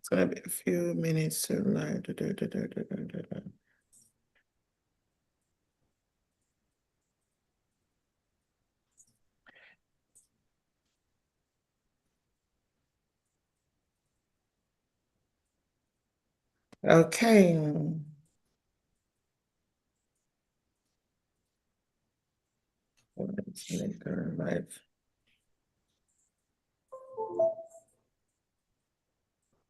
It's gonna be a few minutes to live. Okay. Let's make her live.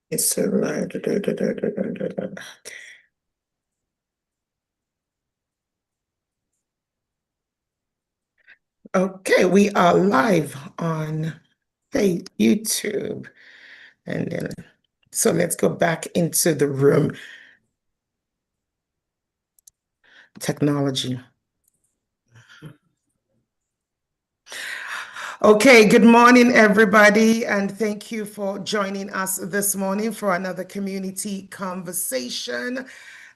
It's so live. Okay, we are live on YouTube. And then, so let's go back into the room. Technology. Okay, good morning, everybody, and thank you for joining us this morning for another community conversation.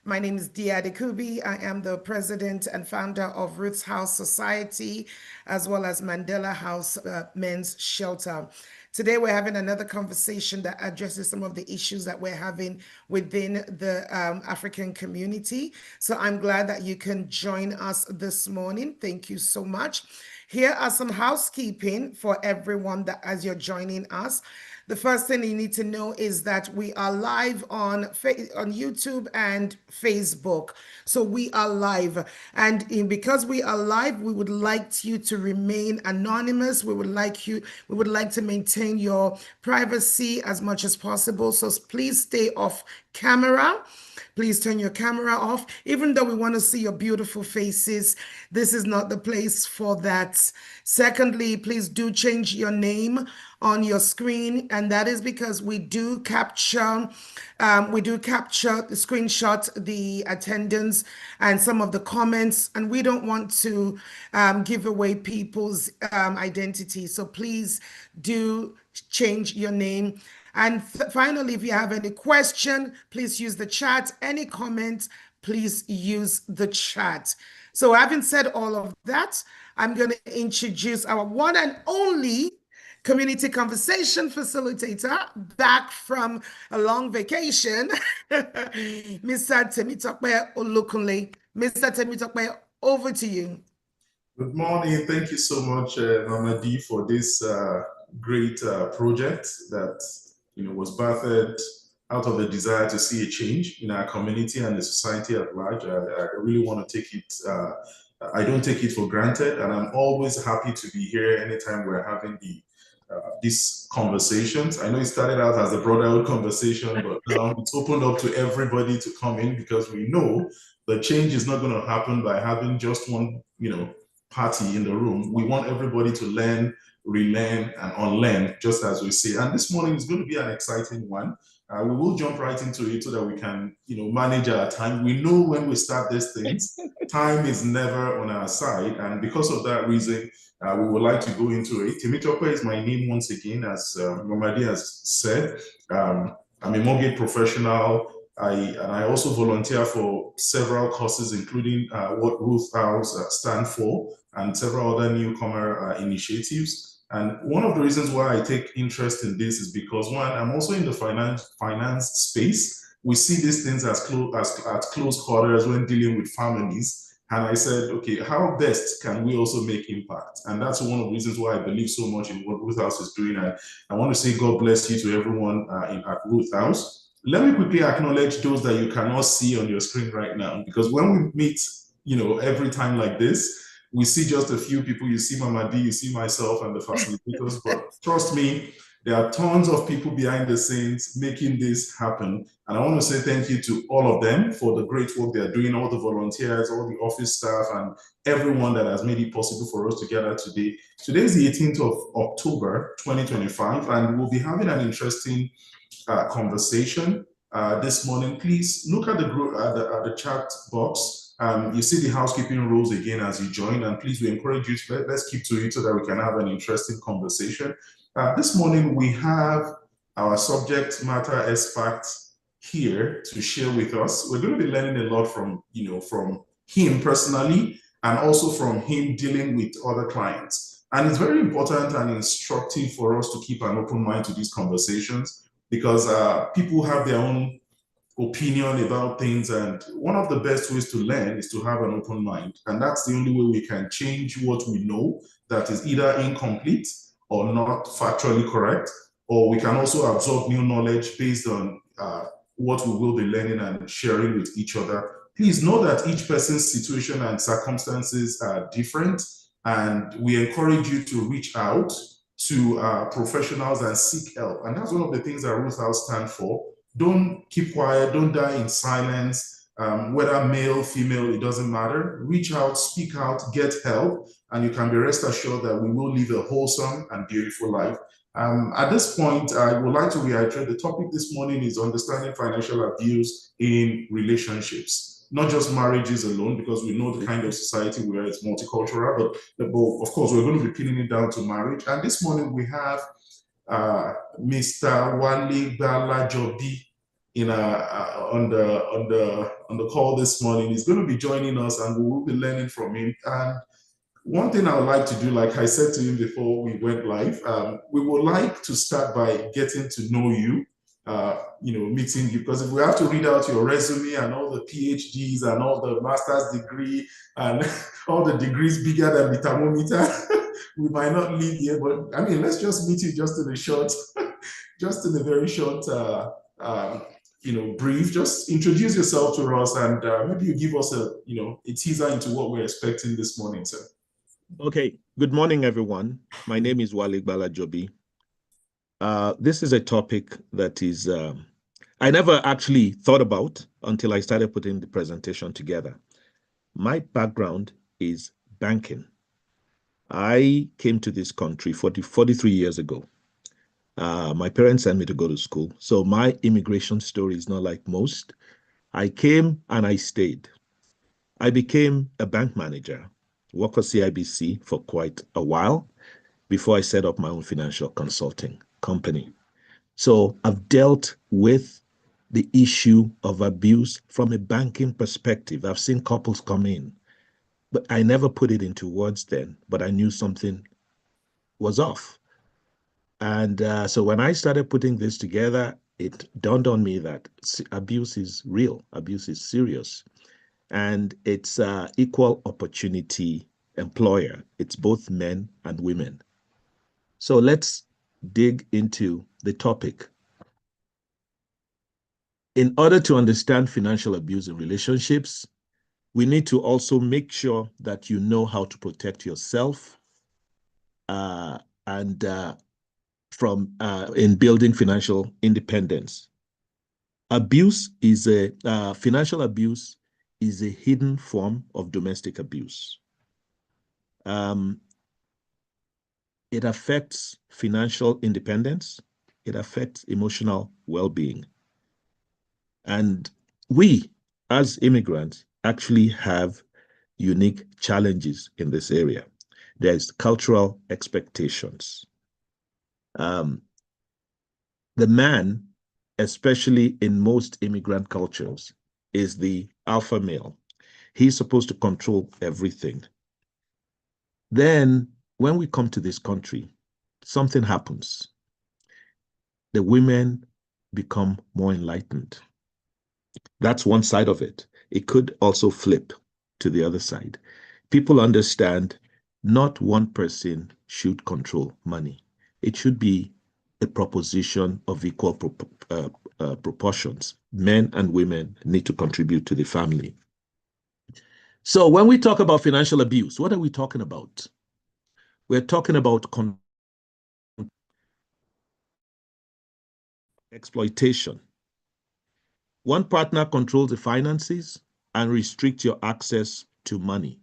My name is Dia Dekubi. I am the president and founder of Ruth's House Society, as well as Mandela House Men's Shelter. Today, we're having another conversation that addresses some of the issues that we're having within the African community. So I'm glad that you can join us this morning. Thank you so much. Here are some housekeeping for everyone that as you're joining us. The first thing you need to know is that we are live on YouTube and Facebook. So we are live. And because we are live, we would like you to remain anonymous. We would like to maintain your privacy as much as possible. So please stay off camera. Please turn your camera off. Even though we want to see your beautiful faces, this is not the place for that. Secondly, please do change your name on your screen, and that is because we do capture the screenshot, the attendance, and some of the comments, and we don't want to give away people's identity. So please do change your name. And finally, if you have any question, please use the chat. Any comment, please use the chat. So having said all of that, I'm going to introduce our one and only community conversation facilitator back from a long vacation, Mr. Temitope Olukunle. Mr. Temitope, over to you. Good morning. Thank you so much, Mama D, for this great project that was birthed out of the desire to see a change in our community and the society at large. I really want to take it. I don't take it for granted, and I'm always happy to be here anytime we're having these conversations. I know it started out as a brotherhood conversation, but now it's opened up to everybody to come in because we know the change is not going to happen by having just one, party in the room. We want everybody to learn, relearn, and unlearn, just as we say. And this morning is going to be an exciting one. We will jump right into it so that we can, manage our time. We know when we start these things, time is never on our side, and because of that reason, we would like to go into it. Temitope is my name once again, as Mamadi has said. I'm a mortgage professional. I also volunteer for several courses, including what Ruth House stand for, and several other newcomer initiatives. And one of the reasons why I take interest in this is because, one, I'm also in the finance space. We see these things as close quarters when dealing with families. And I said, okay, how best can we also make impact? And that's one of the reasons why I believe so much in what Ruth House is doing. And I want to say God bless you to everyone at Ruth House. Let me quickly acknowledge those that you cannot see on your screen right now, because when we meet, every time like this, we see just a few people. You see Mama D, you see myself and the facilitators, but trust me, there are tons of people behind the scenes making this happen. And I want to say thank you to all of them for the great work they're doing, all the volunteers, all the office staff, and everyone that has made it possible for us to gather today. Today is the 18th of October, 2025, and we'll be having an interesting conversation this morning. Please look at the chat box. You see the housekeeping rules again as you join, and please, we encourage you to let's keep to it so that we can have an interesting conversation. This morning we have our subject matter expert here to share with us. We're going to be learning a lot from him personally, and also from him dealing with other clients. And it's very important and instructive for us to keep an open mind to these conversations. because people have their own opinion about things. And one of the best ways to learn is to have an open mind. And that's the only way we can change what we know that is either incomplete or not factually correct, or we can also absorb new knowledge based on what we will be learning and sharing with each other. Please know that each person's situation and circumstances are different, and we encourage you to reach out to professionals and seek help. And that's one of the things that Ruth House stands for. Don't keep quiet, don't die in silence. Whether male, female, it doesn't matter. Reach out, speak out, get help, and you can be rest assured that we will live a wholesome and beautiful life. At this point, I would like to reiterate the topic this morning is understanding financial abuse in relationships, not just marriages alone, because we know the kind of society where it's multicultural, but of course, we're going to be pinning it down to marriage. And this morning we have Mr. Wale Balajobi on the call this morning. He's going to be joining us, and we will be learning from him. And one thing I would like to do, like I said to him before we went live, we would like to start by getting to know you, meeting you, because if we have to read out your resume and all the PhDs and all the master's degree and all the degrees bigger than the thermometer, we might not leave here. But I mean, let's just meet you just in a short, just in a very short, brief. Just introduce yourself to us, and maybe you give us a teaser into what we're expecting this morning, sir. Okay, good morning, everyone. My name is Wale Balajobi. This is a topic that is, I never actually thought about until I started putting the presentation together. My background is banking. I came to this country 43 years ago. My parents sent me to go to school. So my immigration story is not like most. I came and I stayed. I became a bank manager, worked for CIBC for quite a while before I set up my own financial consulting company. So I've dealt with the issue of abuse from a banking perspective. I've seen couples come in, but I never put it into words then, but I knew something was off. And so when I started putting this together, it dawned on me that abuse is real, abuse is serious. And it's equal opportunity employer. It's both men and women. So let's dig into the topic. In order to understand financial abuse in relationships, we need to also make sure that you know how to protect yourself and from in building financial independence. Financial abuse is a hidden form of domestic abuse. It affects financial independence. It affects emotional well-being. And we, as immigrants, actually have unique challenges in this area. There's cultural expectations. The man, especially in most immigrant cultures, is the alpha male. He's supposed to control everything. Then, when we come to this country, something happens. The women become more enlightened. That's one side of it. It could also flip to the other side. People understand not one person should control money. It should be a proposition of equal proportions. Men and women need to contribute to the family. So when we talk about financial abuse, what are we talking about? We're talking about exploitation. One partner controls the finances and restricts your access to money.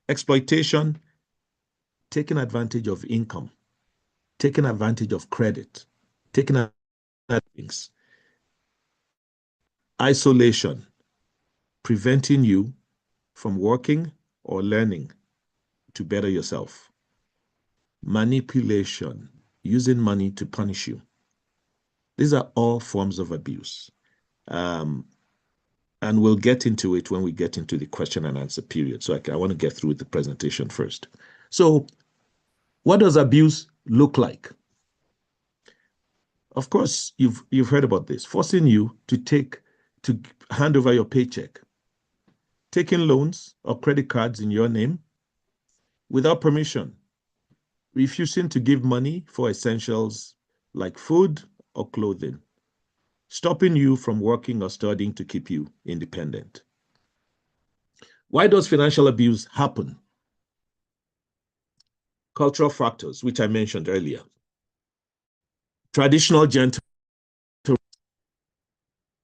Exploitation, taking advantage of income, taking advantage of credit, taking advantage of things. Isolation, preventing you from working or learning to better yourself. Manipulation, using money to punish you. These are all forms of abuse. And we'll get into it when we get into the question and answer period. So I want to get through the presentation first. So what does abuse look like? Of course, you've heard about this, forcing you to hand over your paycheck, taking loans or credit cards in your name without permission, refusing to give money for essentials like food or clothing, stopping you from working or studying to keep you independent. Why does financial abuse happen? Cultural factors, which I mentioned earlier. Traditional gentlemen,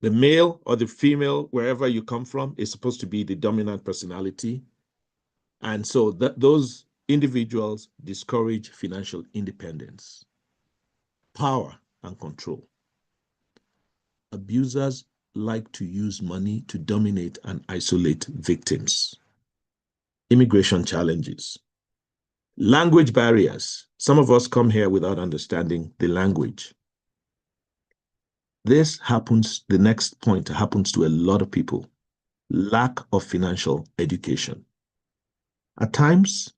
the male or the female, wherever you come from, is supposed to be the dominant personality. And so those individuals discourage financial independence, power, and control. Abusers like to use money to dominate and isolate victims. Immigration challenges. Language barriers. Some of us come here without understanding the language. This happens, the next point happens to a lot of people. Lack of financial education. At times,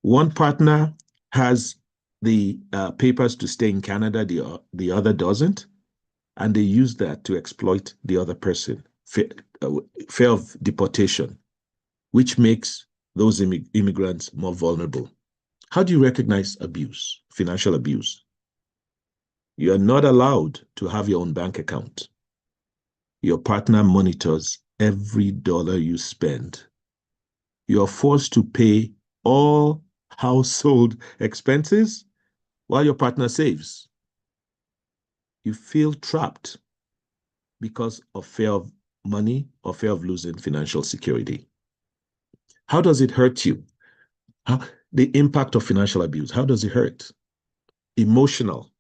one partner has the papers to stay in Canada, the other doesn't, and they use that to exploit the other person. Fear of deportation, which makes those immigrants more vulnerable. How do you recognize abuse, financial abuse? You are not allowed to have your own bank account. Your partner monitors every dollar you spend. You are forced to pay all household expenses while your partner saves. You feel trapped because of fear of money or fear of losing financial security. How does it hurt you? The impact of financial abuse, how does it hurt? Emotional.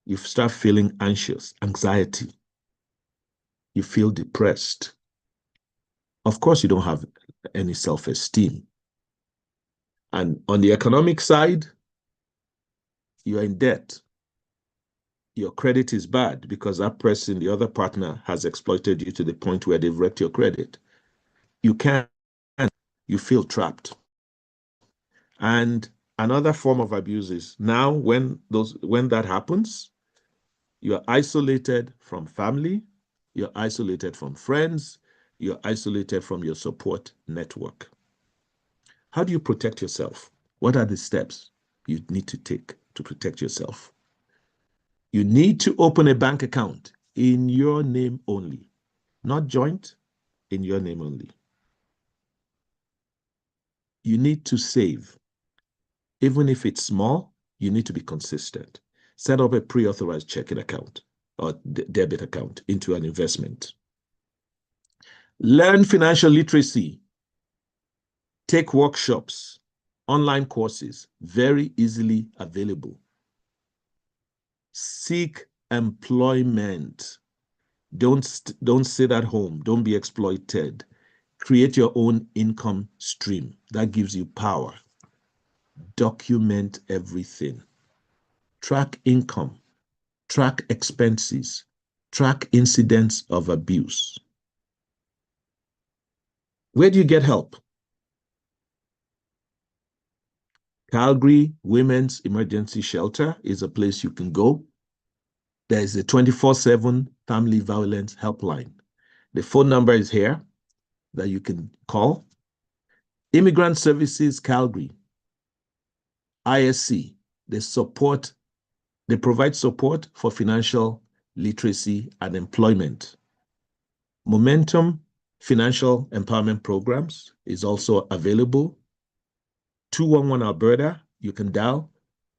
You start feeling anxious, anxiety. You feel depressed. Of course, you don't have any self-esteem. And on the economic side, you are in debt. Your credit is bad because that person, the other partner, has exploited you to the point where they've wrecked your credit. You can't, you feel trapped. And another form of abuse is now when that happens, you're isolated from family, you're isolated from friends, you're isolated from your support network. How do you protect yourself? What are the steps you need to take to protect yourself? You need to open a bank account in your name only, not joint, in your name only. You need to save. Even if it's small, you need to be consistent. Set up a pre-authorized checking account or debit account into an investment. Learn financial literacy. Take workshops, online courses, very easily available. Seek employment. Don't sit at home. Don't be exploited. Create your own income stream. That gives you power. Document everything. Track income. Track expenses. Track incidents of abuse. Where do you get help? Calgary Women's Emergency Shelter is a place you can go. There is a 24/7 family violence helpline. The phone number is here that you can call. Immigrant Services Calgary, ISC, they provide support for financial literacy and employment. Momentum Financial Empowerment Programs is also available. 211 Alberta, you can dial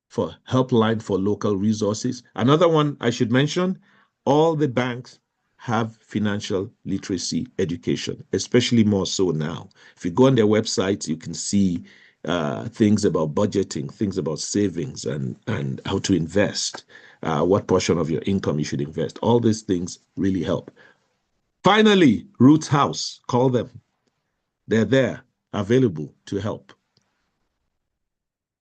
for helpline for local resources. Another one I should mention, all the banks have financial literacy education, especially more so now. If you go on their websites, you can see things about budgeting, things about savings and how to invest, what portion of your income you should invest. All these things really help. Finally, Ruth's House, call them. They're there, available to help.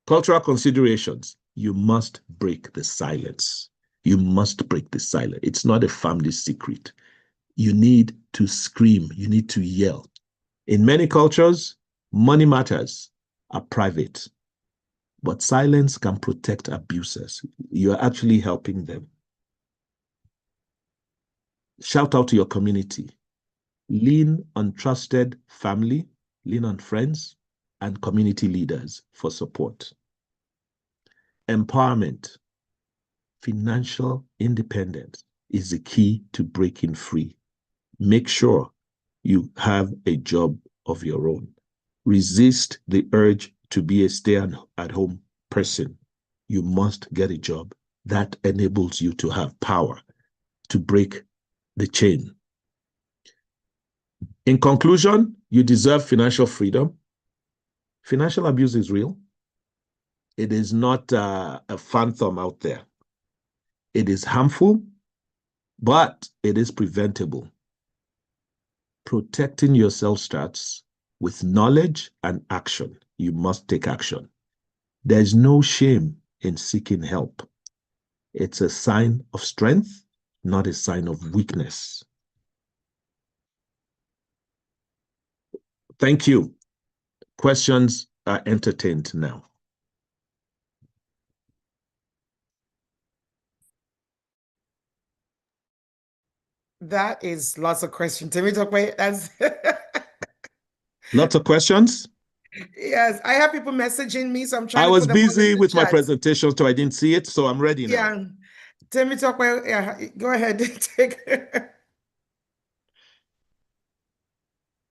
Cultural considerations. You must break the silence. You must break the silence. It's not a family secret. You need to scream. You need to yell. In many cultures, money matters are private. But silence can protect abusers. You're actually helping them. Shout out to your community. Lean on trusted family, lean on friends and community leaders for support. Empowerment, financial independence is the key to breaking free. Make sure you have a job of your own. Resist the urge to be a stay-at-home person. You must get a job that enables you to have power to break the chain. In conclusion, you deserve financial freedom. Financial abuse is real. It is not a phantom out there. It is harmful, but it is preventable. Protecting yourself starts with knowledge and action. You must take action. There's no shame in seeking help. It's a sign of strength, not a sign of weakness. Thank you. Questions are entertained now. That is lots of questions. Can we talk about that's Lots of questions? Yes, I have people messaging me, so I'm trying I to was put them all in busy the with my chat. presentation, so I didn't see it, so I'm ready now. Yeah. Tell me talk about, yeah, go ahead. Take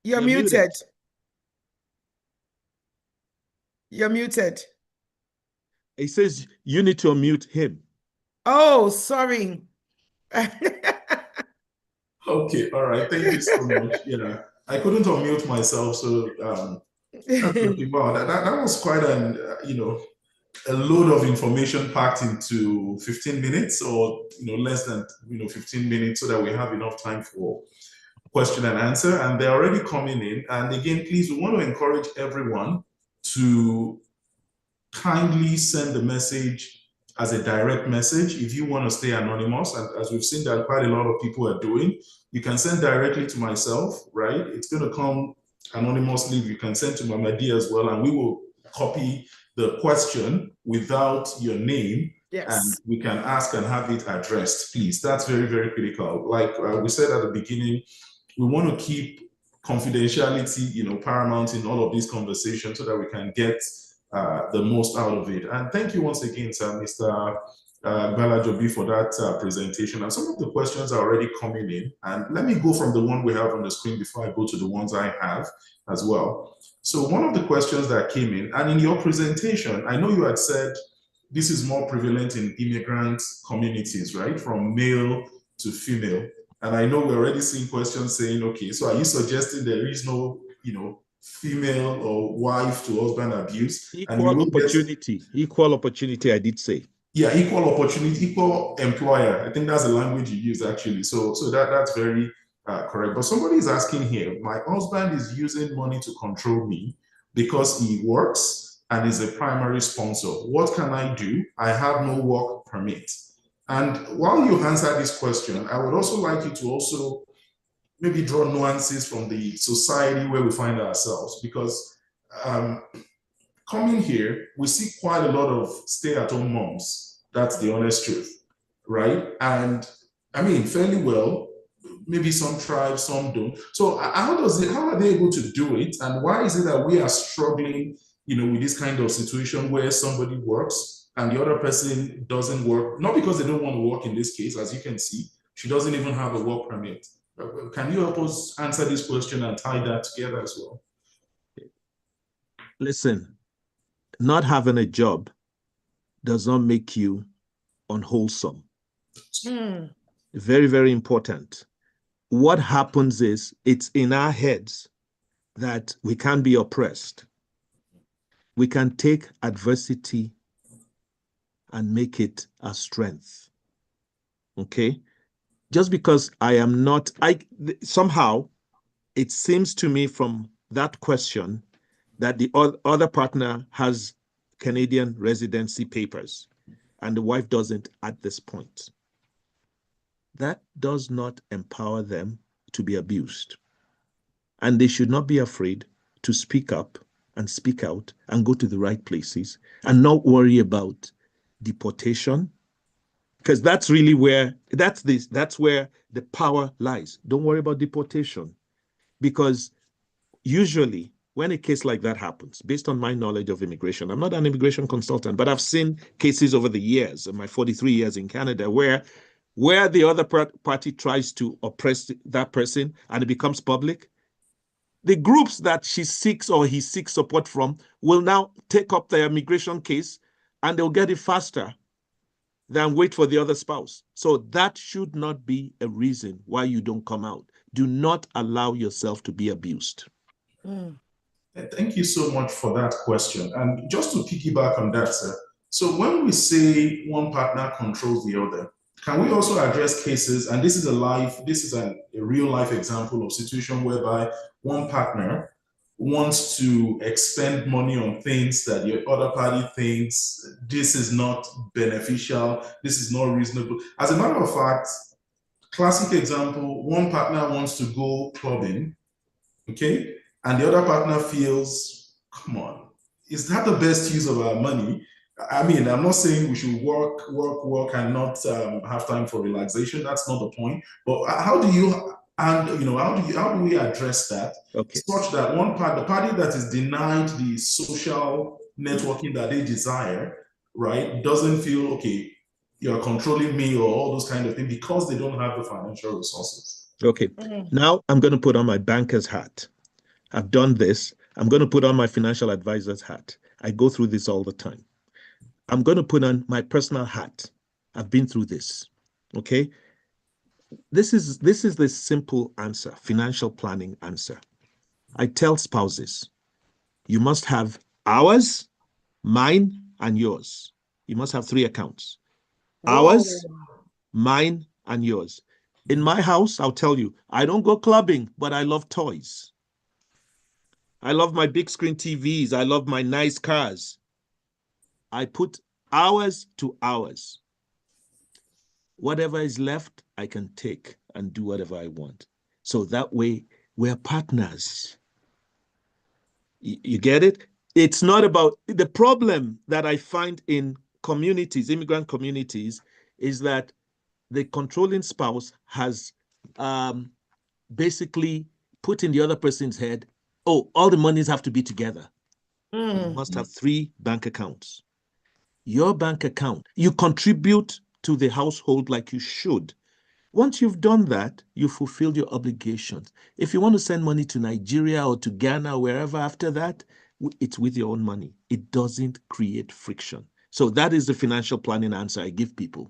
You're muted. You're muted. He says you need to unmute him. Oh, sorry. Okay, all right. Thank you so much. Yeah, I couldn't unmute myself, so that's okay. Wow, that was quite an a load of information packed into 15 minutes, or less than 15 minutes, so that we have enough time for question and answer. And they're already coming in. And again, please, we want to encourage everyone to kindly send the message as a direct message. If you want to stay anonymous, and as we've seen that quite a lot of people are doing, you can send directly to myself, right? It's going to come anonymously. You can send to Mama D as well, and we will copy the question without your name. Yes. And we can ask and have it addressed, please. That's very, very critical. Like we said at the beginning, we want to keep confidentiality, paramount in all of these conversations, so that we can get the most out of it. And thank you once again, sir, Mr. Balajobi, for that presentation. And some of the questions are already coming in. And let me go from the one we have on the screen before I go to the ones I have as well. So one of the questions that came in, and in your presentation, I know you had said this is more prevalent in immigrant communities, right? From male to female. And I know we're already seeing questions saying, okay, so are you suggesting there is no, female or wife to husband abuse? Equal opportunity, I did say. Yeah, equal opportunity, equal employer. I think that's the language you use actually. So that's very correct. But somebody is asking here, my husband is using money to control me because he works and is a primary sponsor. What can I do? I have no work permit. And while you answer this question, I would also like you to also maybe draw nuances from the society where we find ourselves, because coming here, we see quite a lot of stay-at-home moms. That's the honest truth, right? And I mean, fairly well. Maybe some thrive, some don't. So how are they able to do it? And why is it that we are struggling, with this kind of situation where somebody works and the other person doesn't work? Not because they don't want to work in this case, as you can see, she doesn't even have a work permit. Can you help us answer this question and tie that together as well? Listen, not having a job does not make you unwholesome. Very, very important. What happens is it's in our heads that we can't be oppressed. We can take adversity and make it a strength. Okay? Just because I am not, somehow it seems to me from that question that the other partner has Canadian residency papers and the wife doesn't at this point. That does not empower them to be abused. And they should not be afraid to speak up and speak out and go to the right places and not worry about deportation, because that's really where that's where the power lies. Don't worry about deportation, because usually when a case like that happens, based on my knowledge of immigration, I'm not an immigration consultant, but I've seen cases over the years, in my 43 years in Canada, where the other party tries to oppress that person and it becomes public, the groups that she seeks or he seeks support from will now take up the immigration case, and they'll get it faster than wait for the other spouse. So that should not be a reason why you don't come out. Do not allow yourself to be abused. Thank you so much for that question. And just to piggyback on that, sir, so when we say one partner controls the other, can we also address cases, and this is a real life example of situation whereby one partner wants to expend money on things that the other party thinks this is not beneficial, this is not reasonable. As a matter of fact, classic example, one partner wants to go clubbing, okay? And the other partner feels, come on, is that the best use of our money? I mean, I'm not saying we should work, and not have time for relaxation. That's not the point. But how do you, and how do we address that? Okay. Such that the party that is denied the social networking that they desire, right, doesn't feel, okay, you're controlling me or all those kind of things, because they don't have the financial resources. Okay. Now I'm going to put on my banker's hat. I've done this. I'm going to put on my financial advisor's hat. I go through this all the time. I'm going to put on my personal hat. I've been through this. Okay. This is the simple answer, financial planning answer. I tell spouses, you must have ours, mine, and yours. You must have 3 accounts. Ours, mine, and yours. In my house, I'll tell you, I don't go clubbing, but I love toys. I love my big screen TVs. I love my nice cars. I put hours to hours. Whatever is left, I can take and do whatever I want. So that way, we're partners. You get it? It's not about the problem that I find in communities, immigrant communities, is that the controlling spouse has basically put in the other person's head, oh, all the monies have to be together. You must have 3 bank accounts. Your bank account, you contribute to the household like you should. Once you've done that, you fulfill your obligations. If you want to send money to Nigeria or to Ghana or wherever after that, it's with your own money. It doesn't create friction. So that is the financial planning answer I give people.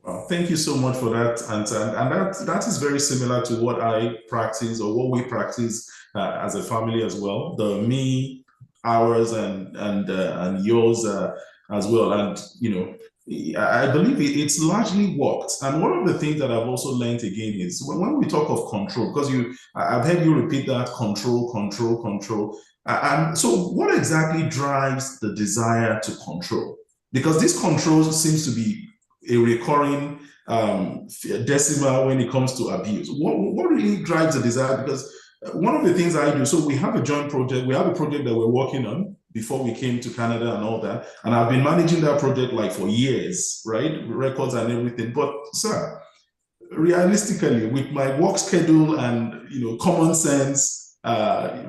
Well, thank you so much for that answer. And that is very similar to what I practice, or what we practice as a family as well. The me, ours, and yours as well. And I believe it's largely worked. And one of the things that I've also learned again is when we talk of control, because I've heard you repeat that control. And so what exactly drives the desire to control? Because this control seems to be a recurring decimal when it comes to abuse. What really drives the desire? Because one of the things I do, so we have a joint project, we have a project that we're working on before we came to Canada and all that. And I've been managing that project like for years, right? Records and everything. But sir, realistically, with my work schedule and common sense,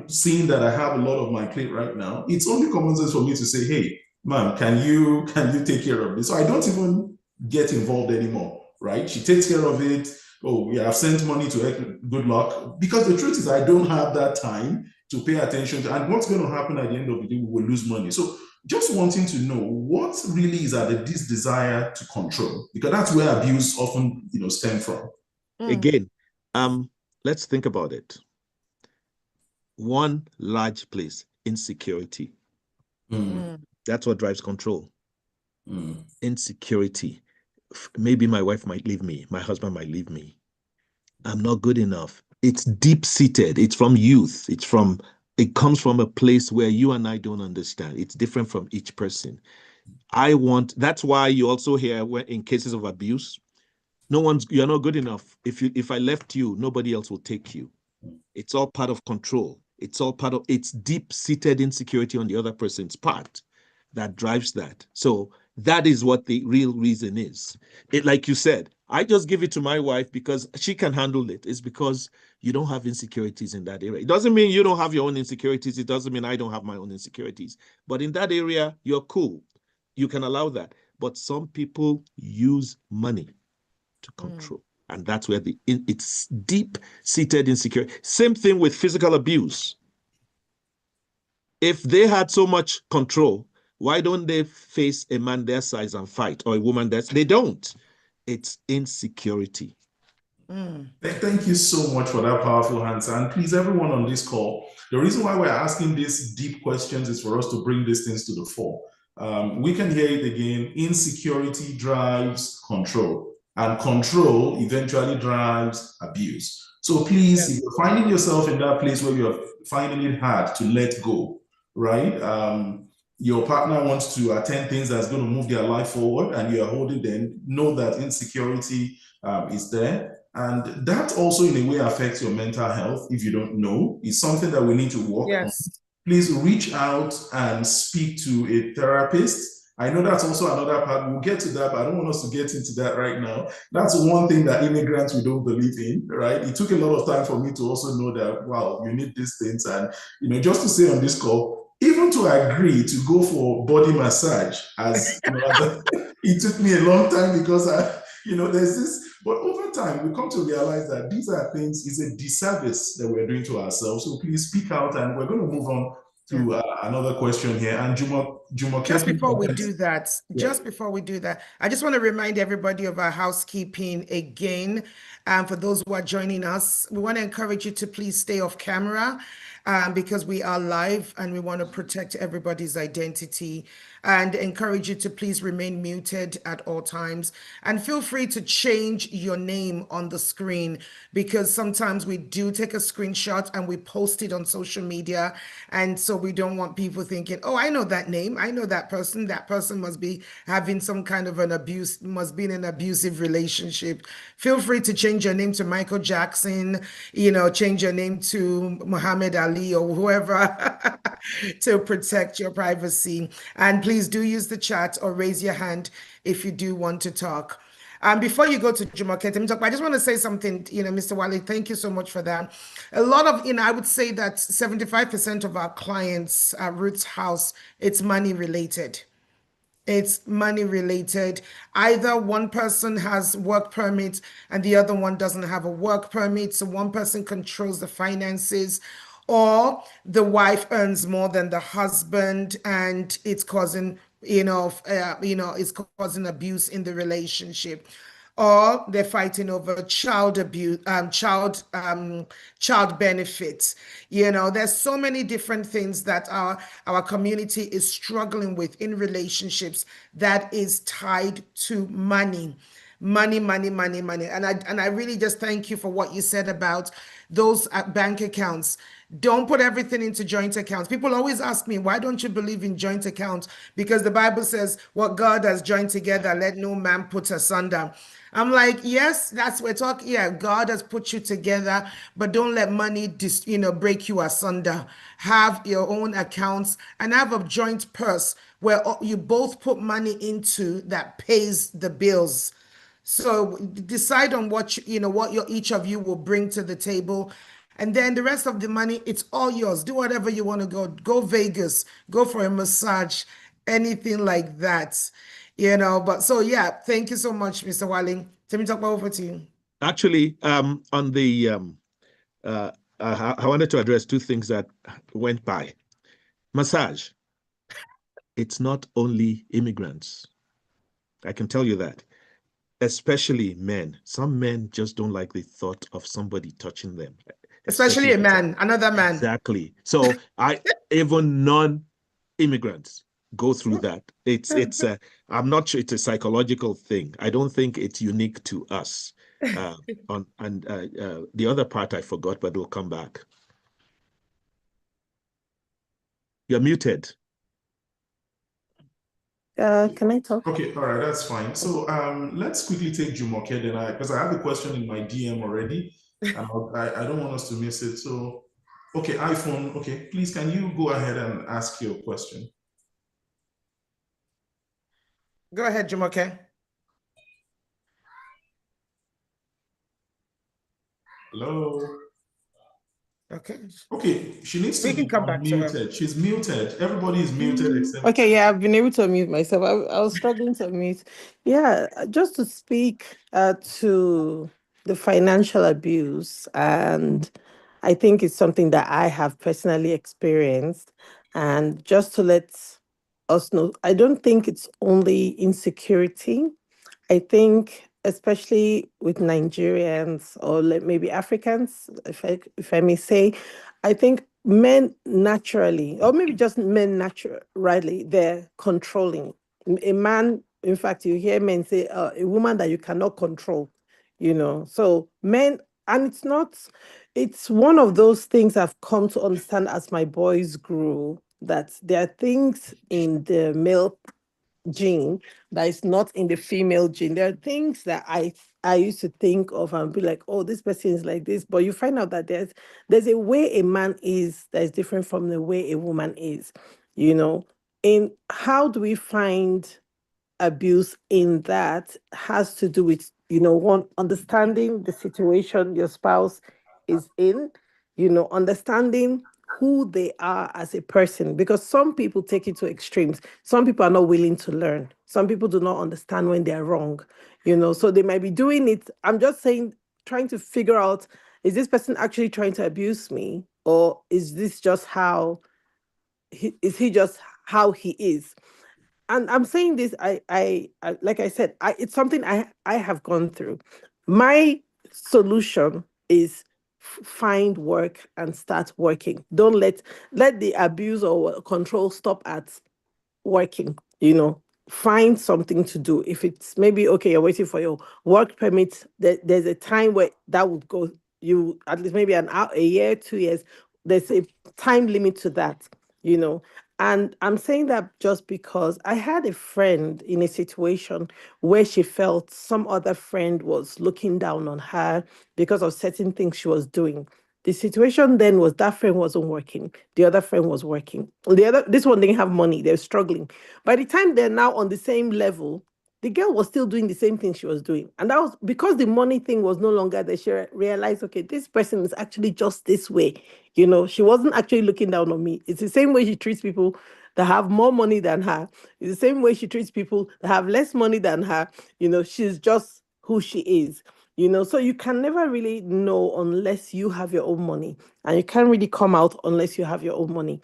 seeing that I have a lot of my plate right now, it's only common sense for me to say, hey, ma'am, can you take care of this? So I don't even get involved anymore, right? She takes care of it. Oh, yeah, I've sent money to her, good luck. Because the truth is, I don't have that time to pay attention to, and what's going to happen at the end of the day, we will lose money. So just wanting to know what really is this desire to control, because that's where abuse often stem from. Again, let's think about it. One large place, insecurity. That's what drives control. Insecurity. Maybe my wife might leave me, my husband might leave me. I'm not good enough. It's deep-seated. It's from youth. It comes from a place where you and I don't understand. It's different from each person. That's why you also hear in cases of abuse, you're not good enough. If I left you, nobody else will take you. It's all part of control. It's all part of, it's deep-seated insecurity on the other person's part that drives that. So that is what the real reason is. It, like you said, I just give it to my wife because she can handle it. It's because you don't have insecurities in that area. It doesn't mean you don't have your own insecurities. It doesn't mean I don't have my own insecurities. But in that area, you're cool. You can allow that. But some people use money to control. And that's where it's deep-seated insecurity. Same thing with physical abuse. If they had so much control, why don't they face a man their size and fight, or a woman they don't? It's insecurity. Thank you so much for that powerful answer. And please, everyone on this call, the reason why we're asking these deep questions is for us to bring these things to the fore. We can hear it again. Insecurity drives control, and control eventually drives abuse. So please, if you're finding yourself in that place where you're finding it hard to let go, right? Your partner wants to attend things that's going to move their life forward, and you are holding them, know that insecurity is there. And that also in a way affects your mental health. If you don't know, it's something that we need to work on. Please reach out and speak to a therapist. I know that's also another part. We'll get to that, but I don't want us to get into that right now. That's one thing that immigrants, we don't believe in, right? It took a lot of time for me to also know that, wow, you need these things. And, you know, just to say on this call, even to agree to go for body massage, as you know, it took me a long time because there's this, but over time we come to realize that these are things, it's a disservice that we're doing to ourselves. So please speak out, and we're going to move on to another question here. And Jumoke, just before we do that, I just want to remind everybody of our housekeeping again. For those who are joining us, we want to encourage you to please stay off camera because we are live and we want to protect everybody's identity, and encourage you to please remain muted at all times. And feel free to change your name on the screen, because sometimes we do take a screenshot and we post it on social media. And so we don't want people thinking, oh, I know that name, I know that person must be having some kind of must be in an abusive relationship. Feel free to change your name to Michael Jackson, change your name to Muhammad Ali or whoever to protect your privacy. And please do use the chat or raise your hand if you do want to talk. Before you go to Jumoke, I just want to say something, Mr. Wale, thank you so much for that. A lot of, I would say that 75% of our clients at Ruth's house, it's money related. It's money related. Either one person has work permit and the other one doesn't have a work permit. So one person controls the finances, or the wife earns more than the husband and it's causing, it's causing abuse in the relationship. Or they're fighting over child abuse, child benefits. There's so many different things that our community is struggling with in relationships that is tied to money. Money. And I really just thank you for what you said about those bank accounts. Don't put everything into joint accounts. People always ask me, why don't you believe in joint accounts? Because the Bible says, what God has joined together, let no man put asunder. I'm like, yes, that's we're talking. Yeah, God has put you together, but don't let money break you asunder. Have your own accounts and have a joint purse where you both put money into that pays the bills. So decide on what each of you will bring to the table. And then the rest of the money, it's all yours. Do whatever you want to go. Go Vegas, go for a massage, anything like that. But so yeah, thank you so much, Mr. Walling. Let me talk over to you. Actually, on the I wanted to address two things that went by. Massage. It's not only immigrants. I can tell you that. Especially men. Some men just don't like the thought of somebody touching them. Especially a man, another man. Exactly. So even non-immigrants go through that. I'm not sure it's a psychological thing. I don't think it's unique to us. The other part I forgot, but we'll come back. You're muted. Can I talk? Okay, all right, that's fine. So let's quickly take Jumoke then, because I have a question in my DM already, and I don't want us to miss it. So Okay, iPhone. Okay, please, can you go ahead and ask your question? Go ahead, Jumoke. Hello. Okay. Okay, she needs to We can be come back to her. unmuted. She's muted. Everybody is muted except. Okay, yeah, I've been able to unmute myself. I was struggling to unmute. Yeah, just to speak to the financial abuse, and I think it's something that I have personally experienced. And just to let us know, I don't think it's only insecurity. I think, especially with Nigerians or maybe Africans, if I may say, I think men naturally, or maybe just men naturally, they're controlling. A man, in fact, you hear men say, a woman that you cannot control, you know. So men, and it's one of those things I've come to understand as my boys grew, that there are things in the male gene that is not in the female gene. There are things that I used to think of and be like, oh, this person is like this, but you find out that there's a way a man is that is different from the way a woman is, you know. In how do we find abuse in that has to do with, one, understanding the situation your spouse is in, understanding who they are as a person, because some people take it to extremes. Some people are not willing to learn. Some people do not understand when they're wrong, so they might be doing it. I'm just saying, trying to figure out, is this person actually trying to abuse me, or is this just how is he just how he is? And I'm saying this, I like I said, it's something I have gone through. My solution is find work and start working. Don't let the abuse or control stop at working, find something to do. If it's maybe, okay, you're waiting for your work permit, there's a time where that would go, you at least maybe an hour, a year, 2 years, there's a time limit to that, you know. And I'm saying that just because I had a friend in a situation where she felt some other friend was looking down on her because of certain things she was doing. The situation then was that friend wasn't working. The other friend was working. This one didn't have money. They're struggling. By the time they're now on the same level, the girl was still doing the same thing she was doing. And that was because the money thing was no longer there. She realized, okay, this person is actually just this way. She wasn't actually looking down on me. It's the same way she treats people that have more money than her. It's the same way she treats people that have less money than her. She's just who she is. So you can never really know unless you have your own money, and you can't really come out unless you have your own money.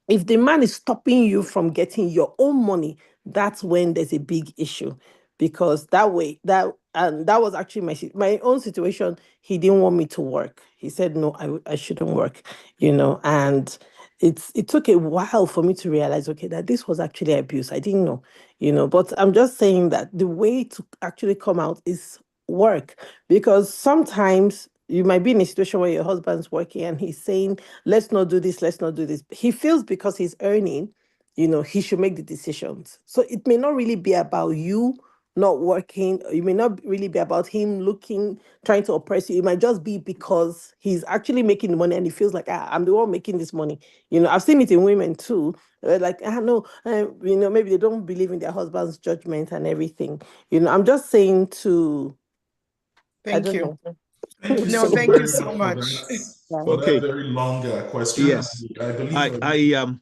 If the man is stopping you from getting your own money, that's when there's a big issue. Because that way, that was actually my own situation. He didn't want me to work. He said no, I shouldn't work, and it took a while for me to realize, okay, that this was actually abuse. I didn't know, but I'm just saying that the way to actually come out is work, because sometimes you might be in a situation where your husband's working and he's saying, let's not do this, let's not do this. He feels because he's earning, he should make the decisions. So it may not really be about you not working. It may not really be about him trying to oppress you. It might just be because he's actually making the money and he feels like, I'm the one making this money. I've seen it in women too. Like, no, maybe they don't believe in their husband's judgment and everything. I'm just saying I Thank don't you. know. Thank you No, so thank you very so much for much. that, Yeah. for that Okay. very long question. Yes. I believe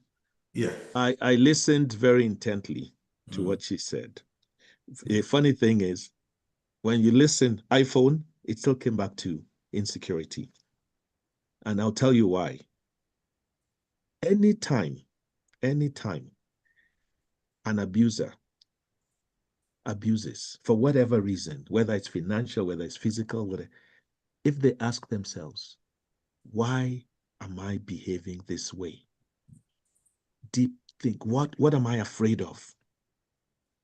yeah. I listened very intently to what she said. A funny thing is, when you listen, iPhone, it still came back to insecurity. And I'll tell you why. Anytime an abuser abuses for whatever reason, whether it's financial, whether it's physical, whatever, if they ask themselves, why am I behaving this way? Deep think, what am I afraid of?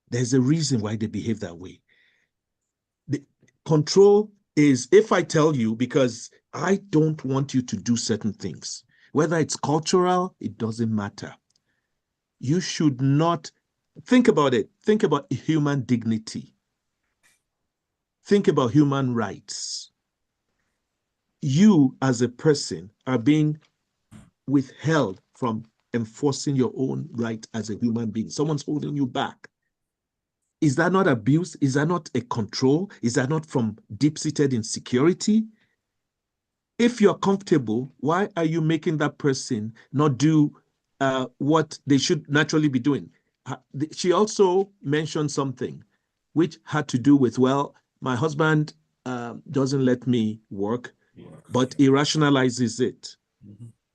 There's a reason why they behave that way. The control is if I tell you because I don't want you to do certain things, whether it's cultural, it doesn't matter. You should not think about it. Think about human dignity. Think about human rights. You as a person are being withheld from enforcing your own right as a human being. Someone's holding you back. Is that not abuse? Is that not a control? Is that not from deep-seated insecurity? If you're comfortable, why are you making that person not do what they should naturally be doing? She also mentioned something which had to do with, well, my husband doesn't let me work, but he rationalizes it.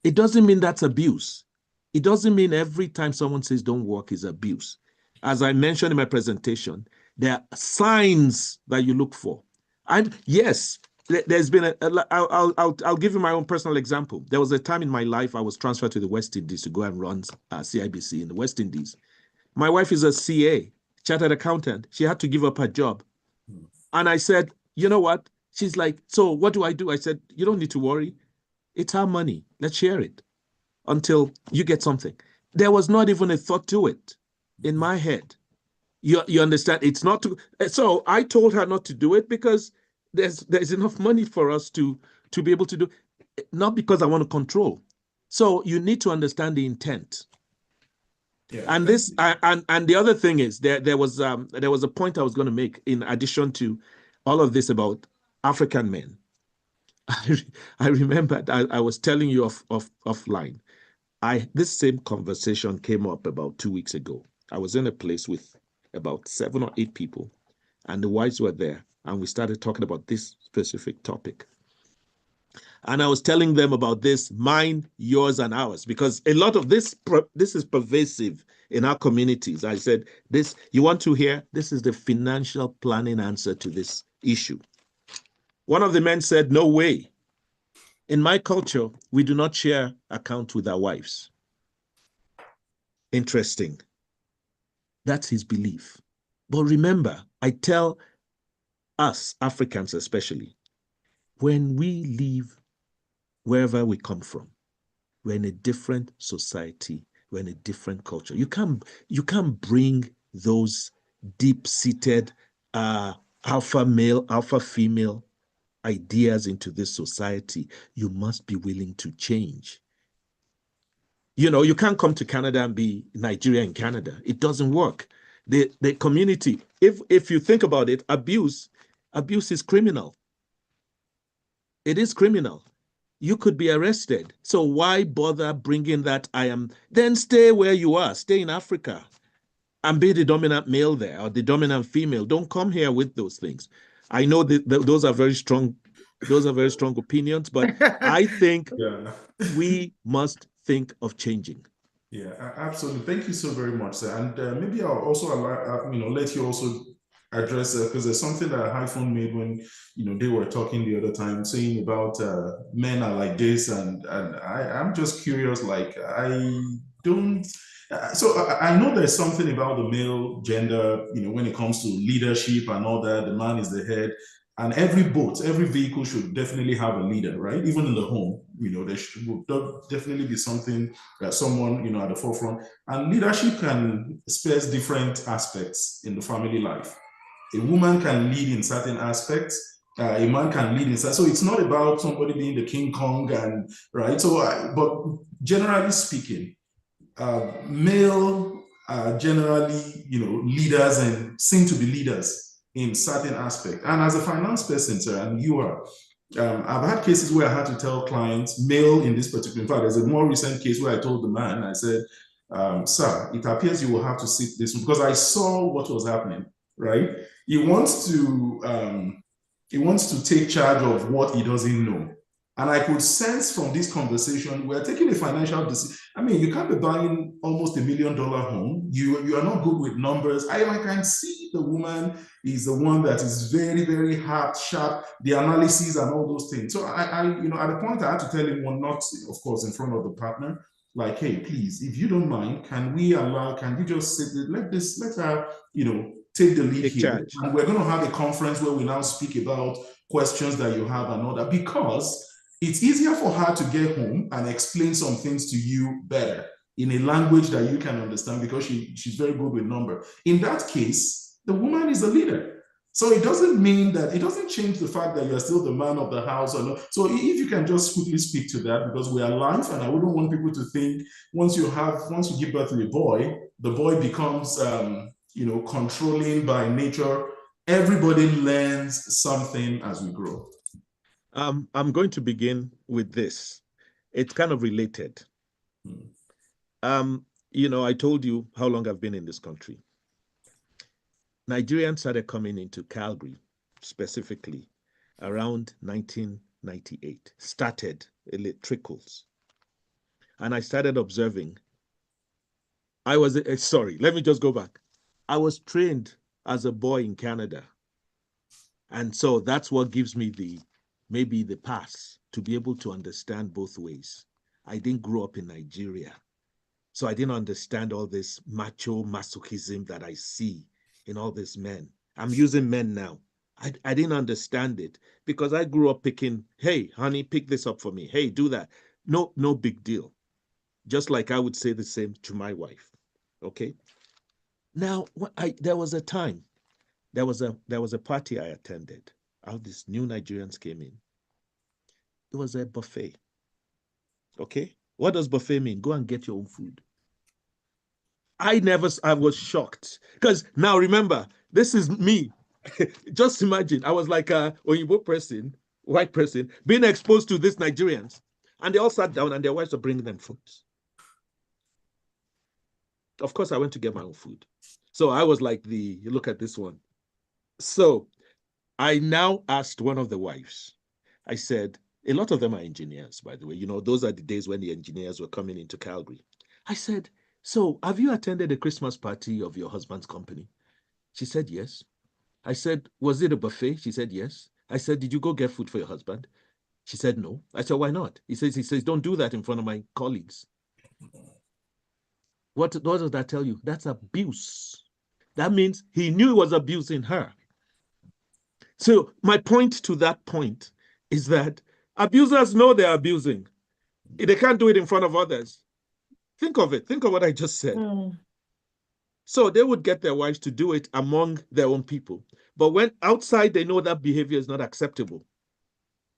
It doesn't mean that's abuse. It doesn't mean every time someone says don't work is abuse. As I mentioned in my presentation, there are signs that you look for. And yes, there's been I'll give you my own personal example. There was a time in my life I was transferred to the West Indies to go and run CIBC in the West Indies. My wife is a CA, chartered accountant. She had to give up her job. And I said, you know what? She's like, so what do I do? I said, you don't need to worry. It's our money. Let's share it until you get something. There was not even a thought to it in my head. You understand? It's not to. So I told her not to do it because there's enough money for us to be able to do, not because I want to control. So you need to understand the intent. Yeah. And this and the other thing is there was a point I was going to make in addition to all of this about African men. I remember I was telling you offline. This same conversation came up about 2 weeks ago. I was in a place with about 7 or 8 people, and the wives were there, and we started talking about this specific topic. And I was telling them about this, mine, yours, and ours, because a lot of this is pervasive in our communities. I said, this, you want to hear? This is the financial planning answer to this issue. One of the men said, no way. In my culture, we do not share accounts with our wives. Interesting. That's his belief. But remember, I tell us, Africans especially, when we leave wherever we come from, we're in a different society, we're in a different culture. You can't bring those deep-seated alpha male, alpha female ideas into this society. You must be willing to change. You know, you can't come to Canada and be Nigeria in Canada. It doesn't work. The community, if you think about it, abuse is criminal. It is criminal. You could be arrested. So why bother bringing that then stay where you are, stay in Africa and be the dominant male there or the dominant female. Don't come here with those things. I know that those are very strong opinions, but I think we must think of changing. Yeah, absolutely. Thank you so very much, sir. And maybe I'll also let you also address because there's something that Hyphon made when they were talking the other time, saying about men are like this, and I'm just curious. Like I don't. So I know there's something about the male gender, when it comes to leadership and all that. The man is the head. And every vehicle should definitely have a leader, right? Even in the home, there should definitely be something that someone, at the forefront. And leadership can space different aspects in the family life. A woman can lead in certain aspects. A man can lead in certain. So it's not about somebody being the King Kong, and right. So, but generally speaking, male are generally, leaders and seem to be leaders in certain aspects. And as a finance person, sir, and you are, I've had cases where I had to tell clients, male in this particular, in fact, there's a more recent case where I told the man, I said, sir, it appears you will have to sit this because I saw what was happening, right? He wants to take charge of what he doesn't know. And I could sense from this conversation, we're taking a financial decision. I mean, you can't be buying almost $1 million home. You are not good with numbers. I can see the woman is the one that is very, very sharp, the analysis and all those things. So at the point I had to tell him, well, not, of course, in front of the partner, like, hey, please, if you don't mind, can you just sit there? Let her, take the lead here. And we're going to have a conference where we now speak about questions that you have and all that, because it's easier for her to get home and explain some things to you better in a language that you can understand because she's very good with number. In that case, the woman is the leader. So it doesn't mean that, it doesn't change the fact that you're still the man of the house or not. So if you can just quickly speak to that, because we are live and I wouldn't want people to think once you give birth to a boy, the boy becomes, controlling by nature. Everybody learns something as we grow. I'm going to begin with this. It's kind of related. I told you how long I've been in this country. Nigerians started coming into Calgary specifically around 1998. Started trickles. And I started observing. Sorry, let me just go back. I was trained as a boy in Canada. And so that's what gives me maybe the pass to be able to understand both ways. I didn't grow up in Nigeria. So I didn't understand all this macho masochism that I see in all these men. I'm using men now. I didn't understand it because I grew up picking, hey, honey, pick this up for me. Hey, do that. No big deal. Just like I would say the same to my wife. Okay. Now, there was a time, there was a party I attended. All these new Nigerians came in. It was a buffet. Okay. What does buffet mean? Go and get your own food. I was shocked because now remember, this is me. Just imagine, I was like a Oyibo person, white person, being exposed to these Nigerians, and they all sat down and their wives were bringing them food. Of course, I went to get my own food. So I was like look at this one. So I now asked one of the wives, I said, a lot of them are engineers, by the way. Those are the days when the engineers were coming into Calgary. I said, so have you attended a Christmas party of your husband's company? She said, yes. I said, was it a buffet? She said, yes. I said, did you go get food for your husband? She said, no. I said, why not? He says, don't do that in front of my colleagues. What does that tell you? That's abuse. That means he knew he was abusing her. So my point to that point is that abusers know they're abusing. They can't do it in front of others. Think of it. Think of what I just said. So they would get their wives to do it among their own people. But when outside, they know that behavior is not acceptable.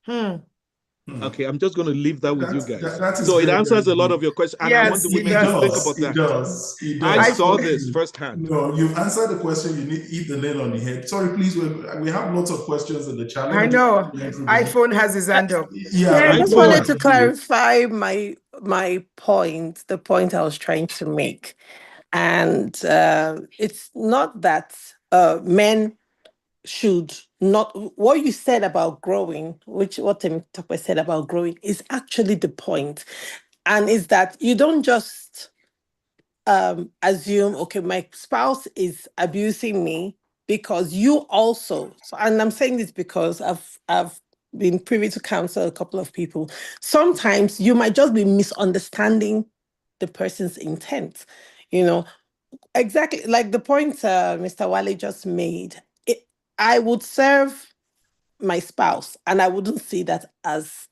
Okay, I'm just going to leave that with you guys. So it answers a lot of your questions. And I want the women to think about that. It does. I saw this firsthand. No, you've answered the question. You need to eat the nail on the head. Sorry, please. We have lots of questions in the chat. I know. iPhone has his hand up. Yeah, I just wanted to clarify my point, the point I was trying to make. And it's not that men should not, what you said about growing, what Temitope said about growing is actually the point. And is that you don't just assume, okay, my spouse is abusing me because you also, and I'm saying this because I've been privy to counsel a couple of people. Sometimes you might just be misunderstanding the person's intent, exactly like the point Mr. Wale just made. I would serve my spouse and I wouldn't see that as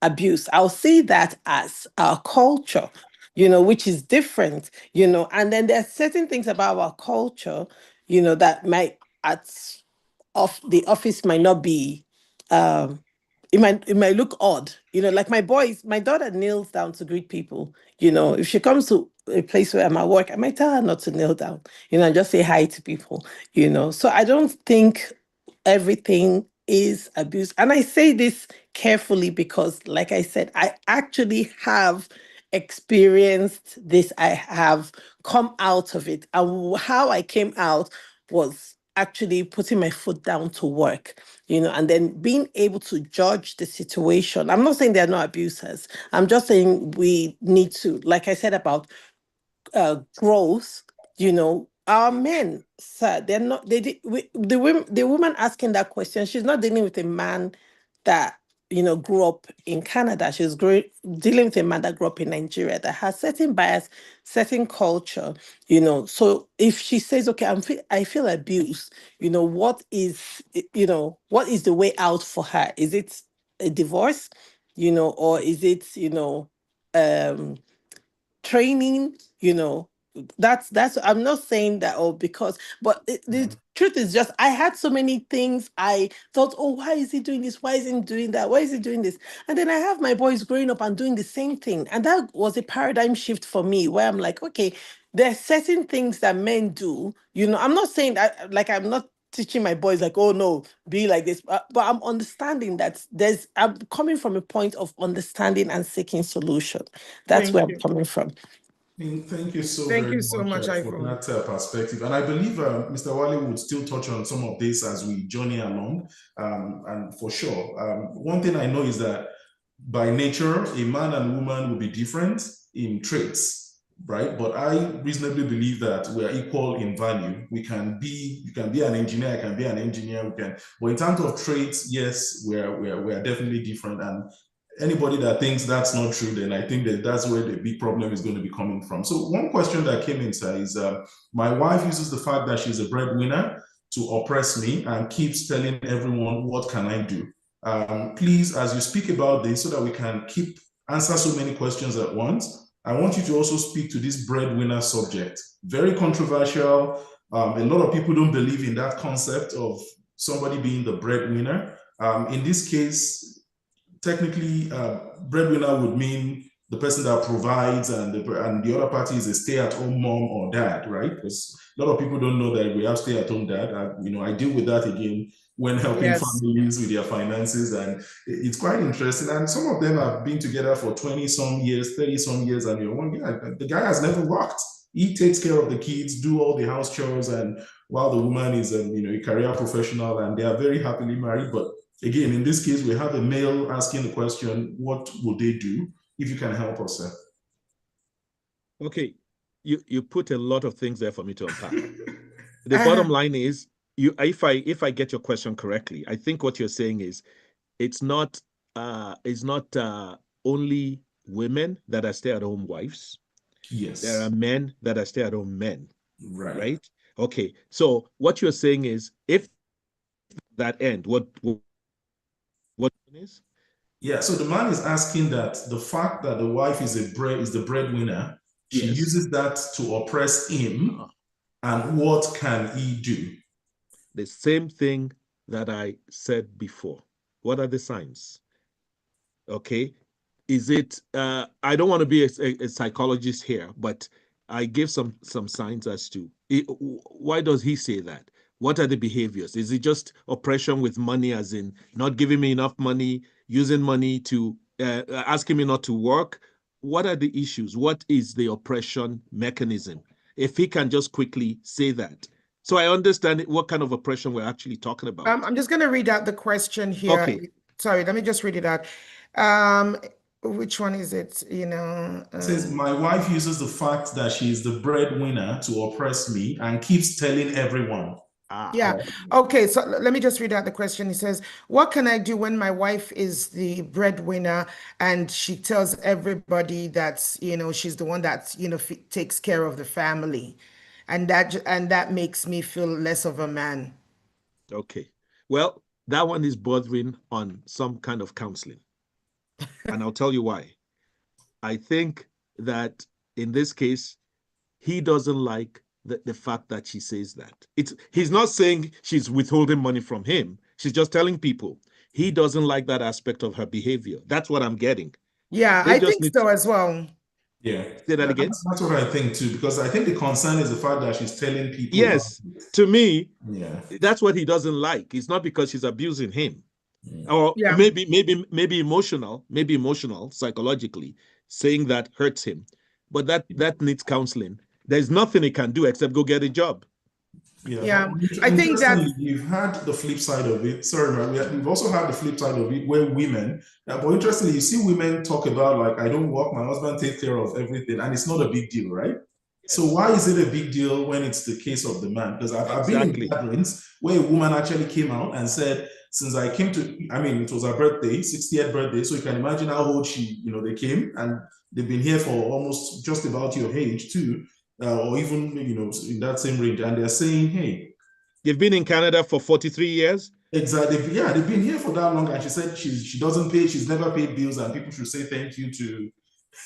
abuse. I'll see that as our culture, which is different, and then there's certain things about our culture, that might the office might not be it might look odd, like my daughter kneels down to greet people. If she comes to a place where I'm at work, I might tell her not to kneel down, and just say hi to people, so I don't think everything is abuse. And I say this carefully because, like I said, I actually have experienced this. I have come out of it. And how I came out was actually putting my foot down to work, and then being able to judge the situation. I'm not saying they're not abusers. I'm just saying we need to, like I said about growth, our men, sir, they're not, the woman asking that question, she's not dealing with a man that, grew up in Canada. She's dealing with a man that grew up in Nigeria that has certain bias, certain culture, So if she says, okay, I feel abused, what is the way out for her? Is it a divorce, or is it, training, that's I'm not saying that, because but the truth is just, I had so many things. I thought, oh, why is he doing this? Why is he doing that? Why is he doing this? And then I have my boys growing up and doing the same thing. And that was a paradigm shift for me, where I'm like, okay, there are certain things that men do. I'm not saying that, like, I'm not teaching my boys like, oh no, be like this, but I'm understanding that I'm coming from a point of understanding and seeking solution. That's Thank where I'm you. coming from. Thank you so Thank very you so much, much for iPhone. that perspective. And I believe Mr. Wale would still touch on some of this as we journey along. And for sure, one thing I know is that by nature, a man and woman will be different in traits, right? But I reasonably believe that we are equal in value. You can be an engineer, I can be an engineer, but in terms of traits, yes, we are definitely different. And anybody that thinks that's not true, then I think that's where the big problem is going to be coming from. So one question that came in, sir, is my wife uses the fact that she's a breadwinner to oppress me and keeps telling everyone, what can I do? Please, as you speak about this, so that we can answer so many questions at once, I want you to also speak to this breadwinner subject. Very controversial. A lot of people don't believe in that concept of somebody being the breadwinner. In this case, technically, breadwinner would mean the person that provides, and the other party is a stay-at-home mom or dad, right? Because a lot of people don't know that we have stay-at-home dad. I deal with that again when helping families with their finances, and it's quite interesting. And some of them have been together for 20-some years, 30-some years, and you're wondering, the guy has never worked. He takes care of the kids, do all the house chores, and while the woman is a career professional, and they are very happily married. But again, in this case, we have a male asking the question, what would they do? If you can help us, sir. Okay, you put a lot of things there for me to unpack. The bottom line is, if I get your question correctly, I think what you're saying is it's not only women that are stay-at-home wives. Yes. There are men that are stay-at-home men. Right. Okay. So what you're saying is, if that end, what is? Yeah. So the man is asking that the fact that the wife is the breadwinner, she uses that to oppress him, and what can he do? The same thing that I said before. What are the signs? Okay. Is it, I don't want to be a psychologist here, but I give some signs as to why does he say that? What are the behaviors? Is it just oppression with money, as in not giving me enough money, using money to asking me not to work? What are the issues? What is the oppression mechanism? If he can just quickly say that, so I understand what kind of oppression we're actually talking about. I'm just going to read out the question here. Okay. Sorry, let me just read it out. Which one is it? It says, my wife uses the fact that she is the breadwinner to oppress me and keeps telling everyone. Yeah. Okay. So let me just read out the question. He says, what can I do when my wife is the breadwinner and she tells everybody that, she's the one that, takes care of the family, and that makes me feel less of a man? Okay. Well, that one is bordering on some kind of counseling. And I'll tell you why. I think that in this case, he doesn't like the fact that she says that. He's not saying she's withholding money from him. She's just telling people. He doesn't like that aspect of her behavior. That's what I'm getting. Yeah, I think so as well. Yeah. Say that again. That's what I think too, because I think the concern is the fact that she's telling people. Yes, to me, yeah, that's what he doesn't like. It's not because she's abusing him. Or maybe emotional, psychologically, saying that hurts him. But that needs counseling. There's nothing he can do except go get a job. Yeah. I think that we've had the flip side of it. Sorry, man. We've also had the flip side of it where women, but interestingly, you see women talk about, like, I don't work, my husband takes care of everything, and it's not a big deal, right? Yes. So why is it a big deal when it's the case of the man? Because I've been in gatherings where a woman actually came out and said, since I came to, it was her birthday, 60th birthday, so you can imagine how old they came, and they've been here for almost just about your age too. Or even, in that same range. And they're saying, hey. You've been in Canada for 43 years? Exactly. Yeah, they've been here for that long. And she said she doesn't pay, she's never paid bills, and people should say thank you to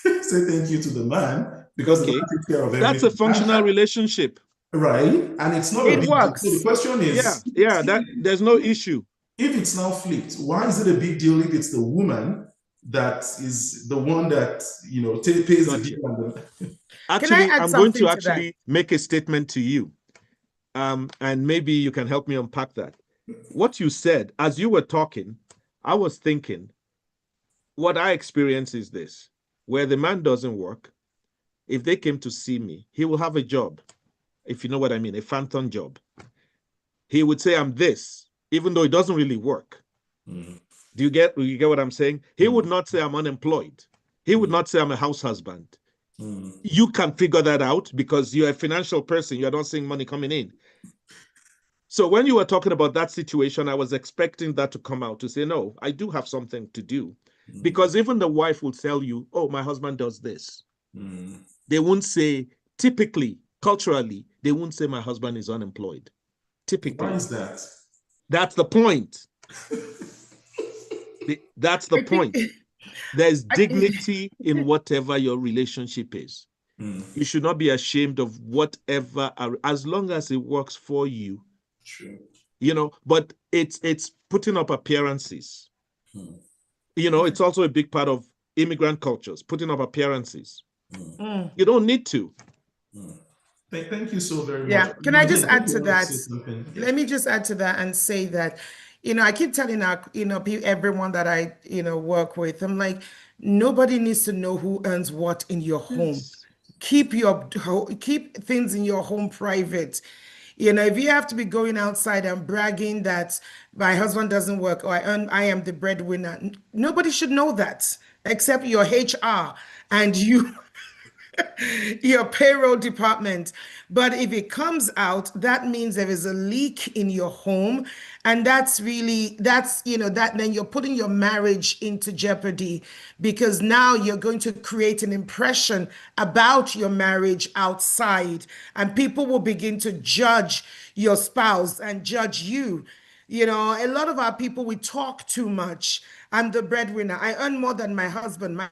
the man, because the man takes care of everything. That's a functional relationship. right? And it's not a It big deal. So the works. question Yeah, is, yeah, that there's no issue. if it's now flipped, why is it a big deal if it's the woman that is the one that, you know, pays the Gotcha. bill? And Can I Actually, add I'm going to something to that? actually make a statement to you. And maybe you can help me unpack that. What you said, as you were talking, I was thinking, what I experience is this: where the man doesn't work, if they came to see me, he will have a job, if you know what I mean, a phantom job. He would say, I'm this, even though it doesn't really work. Do you get what I'm saying? He would not say I'm unemployed. He would not say I'm a house husband. You can figure that out because you're a financial person. You're not seeing money coming in. So when you were talking about that situation, I was expecting that to come out to say, no, I do have something to do. Because even the wife will tell you, oh, my husband does this. They won't say, typically, culturally, they won't say my husband is unemployed. Typically. why is that? That's the point. That's the point. There's dignity in whatever your relationship is. You should not be ashamed of whatever, as long as it works for you. True. You know, but it's putting up appearances. You know, it's also a big part of immigrant cultures, putting up appearances. You don't need to. Thank you so very Yeah. much. Can I just Again, add if you to want to that? say something, yeah. Let me just add to that and say that, you know, I keep telling everyone that I, work with, I'm like, nobody needs to know who earns what in your home. Yes. Keep things in your home private. You know, if you have to be going outside and bragging that my husband doesn't work or I am the breadwinner, nobody should know that except your HR and you your payroll department. But if it comes out, that means there is a leak in your home. And that then you're putting your marriage into jeopardy because now you're going to create an impression about your marriage outside. And people will begin to judge your spouse and judge you. You know, a lot of our people, we talk too much. I'm the breadwinner. I earn more than my husband. My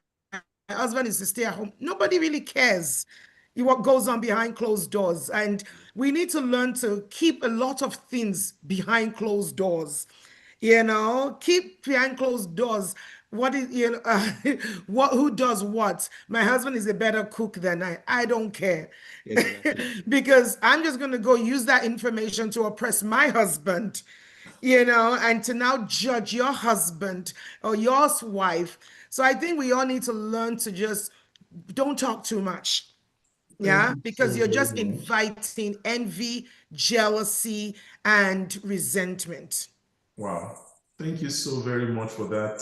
husband is to stay at home. Nobody really cares what goes on behind closed doors. And we need to learn to keep a lot of things behind closed doors. You know, keep behind closed doors. What is, who does what? My husband is a better cook than I. I don't care. Exactly. Because I'm just going to go use that information to oppress my husband, and to now judge your husband or your wife. So I think we all need to learn to just don't talk too much. Thank Yeah, you because so you're very just much. inviting envy, jealousy, and resentment. Wow. Thank you so very much for that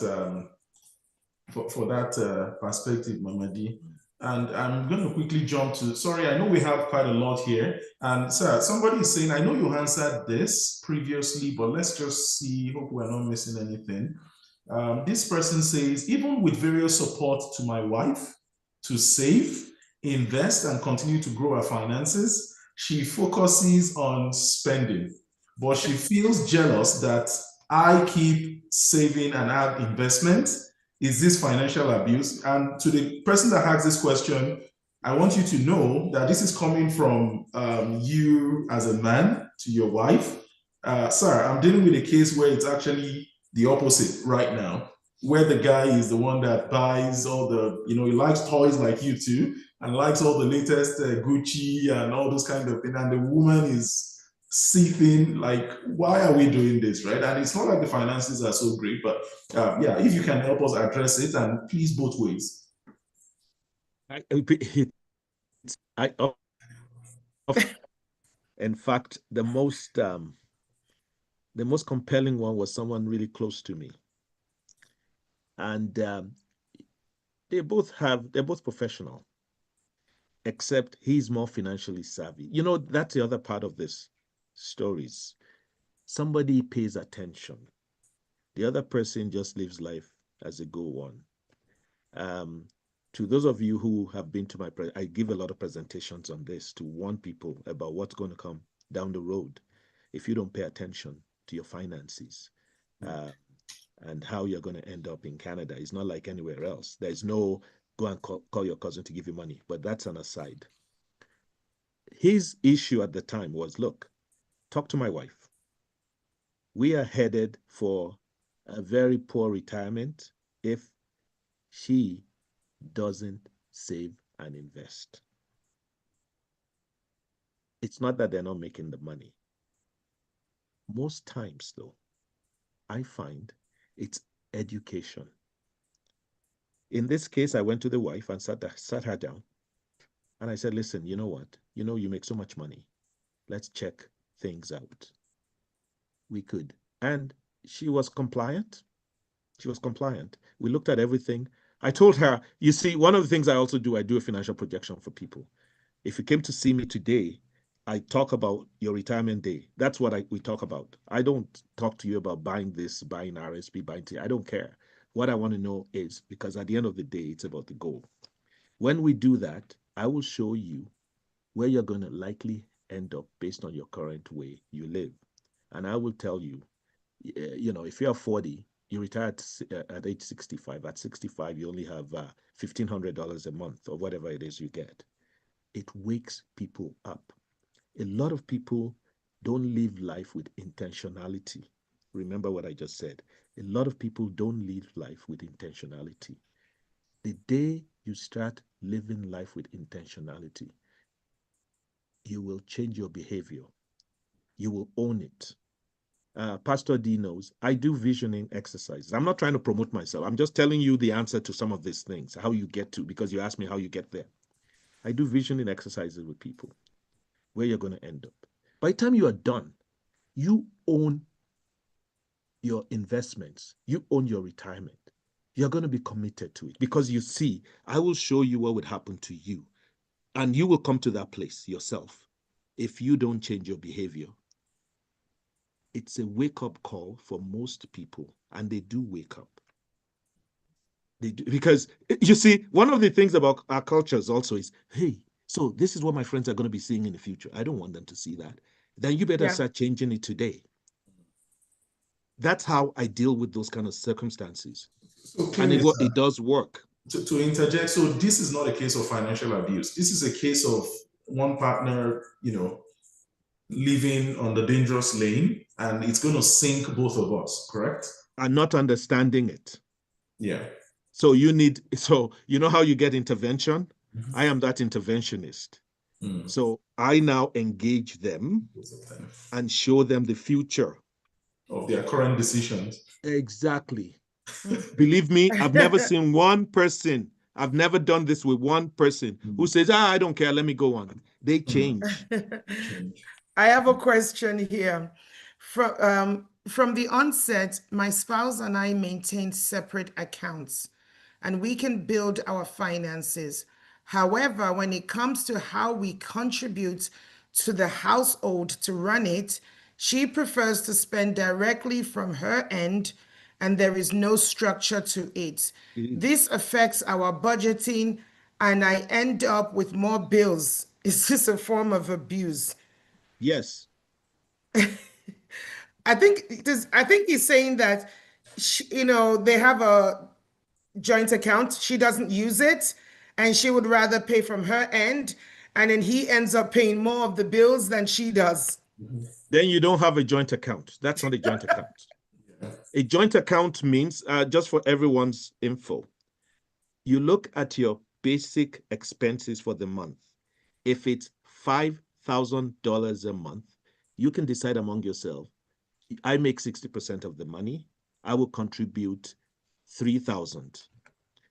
for that perspective, Mama D. And I'm going to quickly jump to, sorry, I know we have quite a lot here. And sir, somebody is saying, I know you answered this previously, but let's just see, hope we're not missing anything. This person says, even with various support to my wife to save, invest, and continue to grow her finances, she focuses on spending, but she feels jealous that I keep saving and have investment. Is this financial abuse? And to the person that asked this question, I want you to know that this is coming from you as a man to your wife. Sir, I'm dealing with a case where it's actually the opposite right now, where the guy is the one that buys all the, he likes toys like you too, and likes all the latest Gucci and all those kind of things. And the woman is seething like, why are we doing this, right? And it's not like the finances are so great, but yeah, if you can help us address it, and please both ways. In fact, the most compelling one was someone really close to me, and they're both professional, except he's more financially savvy. You know, that's the other part of this stories. Somebody pays attention. The other person just lives life as it go on. To those of you who have been to I give a lot of presentations on this to warn people about what's going to come down the road if you don't pay attention to your finances and how you're going to end up in Canada. It's not like anywhere else. There's no go and call your cousin to give you money, but that's an aside. His issue at the time was, look, talk to my wife. We are headed for a very poor retirement if she doesn't save and invest. It's not that they're not making the money. Most times, though, I find it's education. In this case, I went to the wife and sat her down. And I said, listen, you know what? You know, you make so much money. Let's check things out. We could. And she was compliant. She was compliant. We looked at everything. I told her, you see, one of the things I also do, I do a financial projection for people. If you came to see me today, I talk about your retirement day. That's what we talk about. I don't talk to you about buying this, buying RSP, buying T. I don't care. What I want to know is, because at the end of the day, it's about the goal. When we do that, I will show you where you're going to likely end up based on your current way you live. And I will tell you, you know, if you're 40, you retire at age 65. At 65, you only have $1,500 a month or whatever it is you get. It wakes people up. A lot of people don't live life with intentionality. Remember what I just said. A lot of people don't live life with intentionality. The day you start living life with intentionality, you will change your behavior. You will own it. Pastor D knows I do visioning exercises. I'm not trying to promote myself. I'm just telling you the answer to some of these things, how you get to, because you asked me how you get there. I do visioning exercises with people where you're going to end up. By the time you are done, you own your investments. You own your retirement. You're going to be committed to it because you see, I will show you what would happen to you. And you will come to that place yourself if you don't change your behavior. It's a wake-up call for most people, and they do wake up. They do, because you see, one of the things about our cultures also is, hey, so this is what my friends are going to be seeing in the future. I don't want them to see that. Then you better start changing it today. That's how I deal with those kind of circumstances. So, and it does work. To interject, so this is not a case of financial abuse. This is a case of one partner, you know, living on the dangerous lane, and it's going to sink both of us, correct? And not understanding it. Yeah. So you know how you get intervention? Mm-hmm. I am that interventionist. Mm. So I now engage them and show them the future of their current decisions. Exactly. Believe me, I've never seen one person, I've never done this with one person who says, I don't care, let me go on. They change. I have a question here. From the onset, my spouse and I maintain separate accounts, and we can build our finances. However, when it comes to how we contribute to the household to run it, she prefers to spend directly from her end, and there is no structure to it. This affects our budgeting, and I end up with more bills. Is this a form of abuse? Yes. I think he's saying that, they have a joint account. She doesn't use it, and she would rather pay from her end, and then he ends up paying more of the bills than she does. Then you don't have a joint account. That's not a joint account. A joint account means, just for everyone's info, you look at your basic expenses for the month. If it's $5,000 a month, you can decide among yourself, I make 60% of the money, I will contribute 3,000.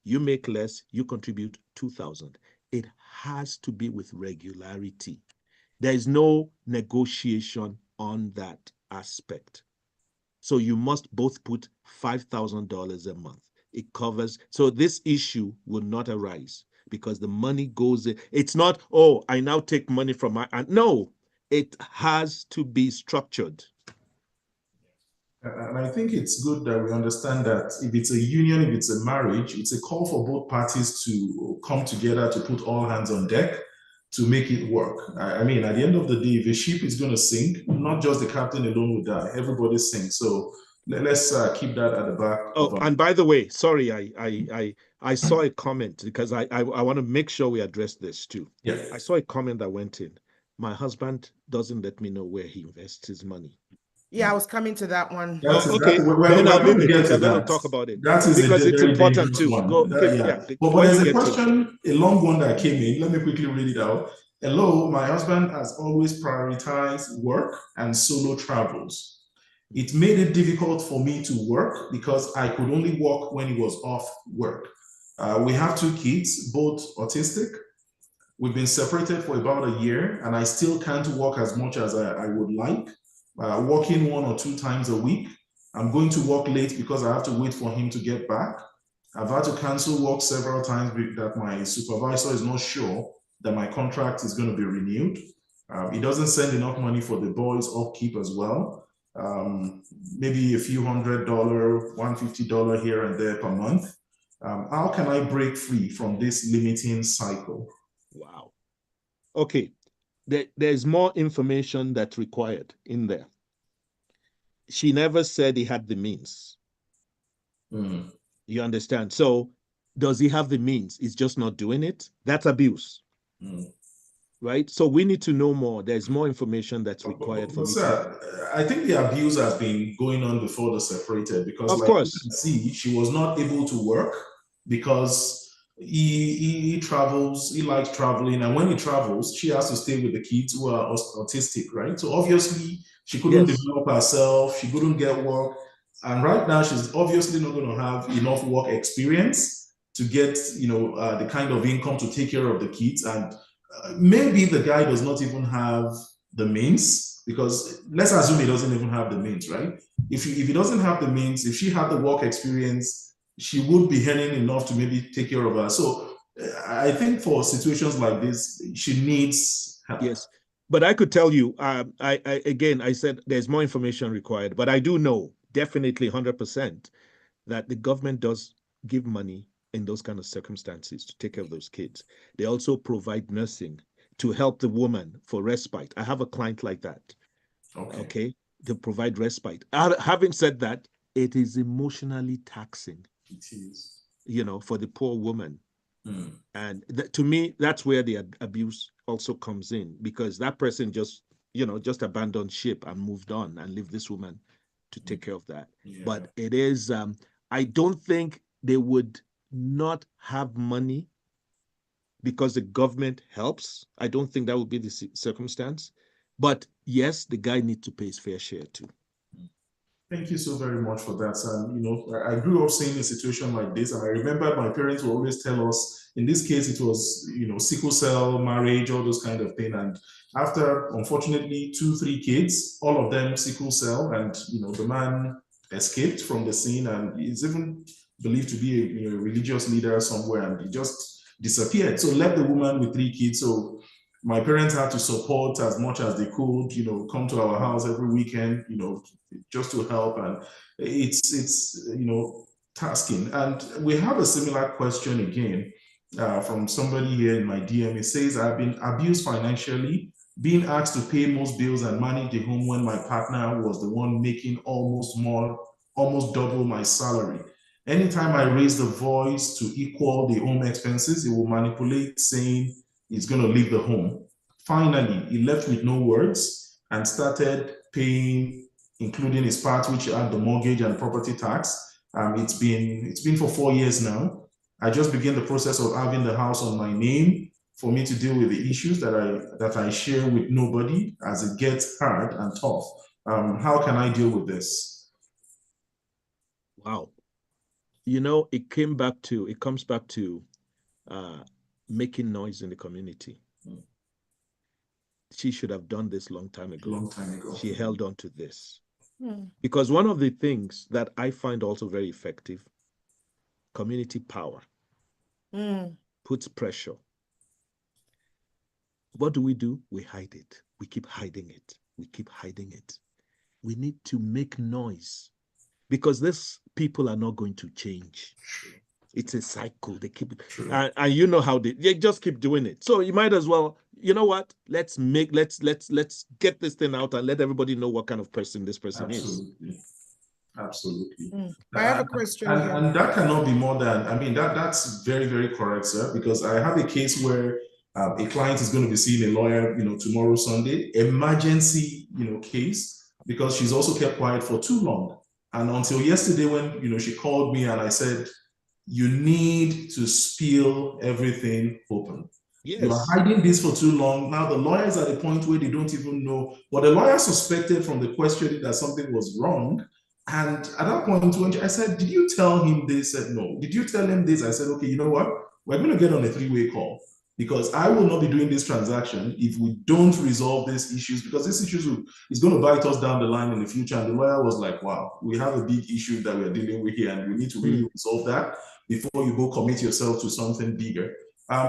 You make less, you contribute 2,000. It has to be with regularity. There is no negotiation on that aspect. So you must both put $5,000 a month. It covers, so this issue will not arise because the money goes in. It's not, oh, I now take money from my, no, it has to be structured. And I think it's good that we understand that if it's a union, if it's a marriage, it's a call for both parties to come together to put all hands on deck to make it work. I mean, at the end of the day, if a ship is going to sink, not just the captain alone will die, everybody sinks. So let's keep that at the back. Oh, and by the way, sorry, I saw a comment because I want to make sure we address this too. Yeah. I saw a comment that went in. my husband doesn't let me know where he invests his money. Yeah, I was coming to that one. Okay, then I'll leave it if you're going to talk about it. That is because it's very important dangerous too. one. Go, okay, yeah. But when there's you a get question, a long one that came in. Let me quickly read it out. Hello, my husband has always prioritized work and solo travels. It made it difficult for me to work because I could only work when he was off work. We have 2 kids, both autistic. We've been separated for about a year, and I still can't work as much as I would like. Working 1 or 2 times a week. I'm going to work late because I have to wait for him to get back. I've had to cancel work several times that my supervisor is not sure that my contract is going to be renewed. He doesn't send enough money for the boys' upkeep as well. Maybe a few $100, $150 here and there per month. How can I break free from this limiting cycle? Wow. Okay. There's more information that's required in there. She never said he had the means. You understand? So does he have the means? He's just not doing it. That's abuse. Right? So we need to know more. There's more information that's required for me to... I think the abuse has been going on before they separated, because of course, you can see, she was not able to work because he travels, he likes traveling, and when he travels, she has to stay with the kids who are autistic, right? So obviously she couldn't develop herself, she couldn't get work, and right now she's obviously not going to have enough work experience to get, the kind of income to take care of the kids. And maybe the guy does not even have the means, because let's assume he doesn't even have the means, right? If he doesn't have the means, if she had the work experience, she would be earning enough to maybe take care of her. So I think for situations like this, she needs help. Yes, but I could tell you, I said there's more information required, but I do know definitely 100% that the government does give money in those kind of circumstances to take care of those kids. They also provide nursing to help the woman for respite. I have a client like that. Okay. They provide respite. Having said that, it is emotionally taxing. It is. For the poor woman. And to me, that's where the abuse also comes in, because that person just abandoned ship and moved on and left this woman to take care of that. Yeah. But it is, I don't think they would not have money because the government helps. I don't think that would be the circumstance. But yes, the guy needs to pay his fair share too. Thank you so very much for that. I grew up seeing a situation like this, and I remember my parents would always tell us, in this case, it was, sickle cell, marriage, all those kind of things. And after, unfortunately, 2-3 kids, all of them sickle cell, and, the man escaped from the scene, and he's even believed to be a religious leader somewhere, and he just disappeared. So left the woman with 3 kids. So my parents had to support as much as they could, come to our house every weekend, just to help. And it's tasking. And we have a similar question again from somebody here in my DM. It says, I've been abused financially, being asked to pay most bills and manage the home when my partner was the one making almost double my salary. Anytime I raise the voice to equal the home expenses, he will manipulate, saying he's going to leave the home. Finally, he left with no words and started paying, including his part, which had the mortgage and property tax. It's been for 4 years now. I just began the process of having the house on my name for me to deal with the issues that I share with nobody, as it gets hard and tough. How can I deal with this? Wow. It comes back to making noise in the community. She should have done this long time ago. She held on to this. Because one of the things that I find also very effective, community power, puts pressure. What do? We hide it. We keep hiding it. We need to make noise, because these people are not going to change. It's a cycle. They keep, and you know how they just keep doing it. So you might as well, you know what? Let's get this thing out and let everybody know what kind of person this person is. Absolutely. I have a question and that cannot be more than, that's very, very correct, sir, because I have a case where A client is going to be seeing a lawyer, tomorrow, Sunday, emergency, case, because she's also kept quiet for too long. And until yesterday when, she called me and I said, you need to spill everything open. Yes. You are hiding this for too long. Now the lawyer is at a point where they don't even know. But the lawyer suspected from the questioning that something was wrong. And at that point, when I said, did you tell him this? He said, no. Did you tell him this? I said, okay, you know what? We're going to get on a three-way call, because I will not be doing this transaction if we don't resolve these issues, because this issue is going to bite us down the line in the future. And the lawyer was like, wow, we have a big issue that we're dealing with here, and we need to really resolve that before you go commit yourself to something bigger.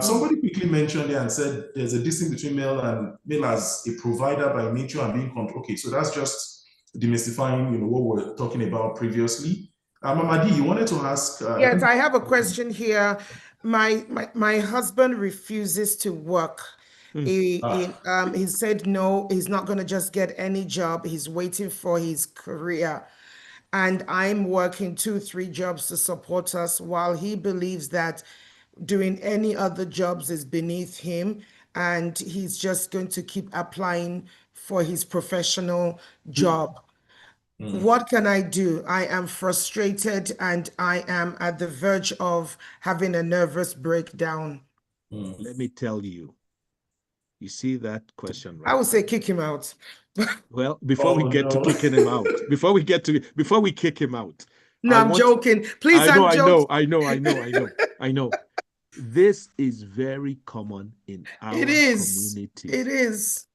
Somebody quickly mentioned there and said there's a distinction between male as a provider by nature and being controlled. Okay, so that's just demystifying, what we're talking about previously. Mama D, you wanted to ask? Yes, I have a question here. My husband refuses to work. He said no, he's not going to just get any job. He's waiting for his career. And I'm working 2, 3 jobs to support us, while he believes that doing any other jobs is beneath him, and he's just going to keep applying for his professional job. What can I do? I am frustrated and I am at the verge of having a nervous breakdown. Let me tell you. You see that question, right? I would say kick him out. Well, before we get to kicking him out, before we kick him out. No, I'm joking. Please, I'm joking. I know. This is very common in our community. It is.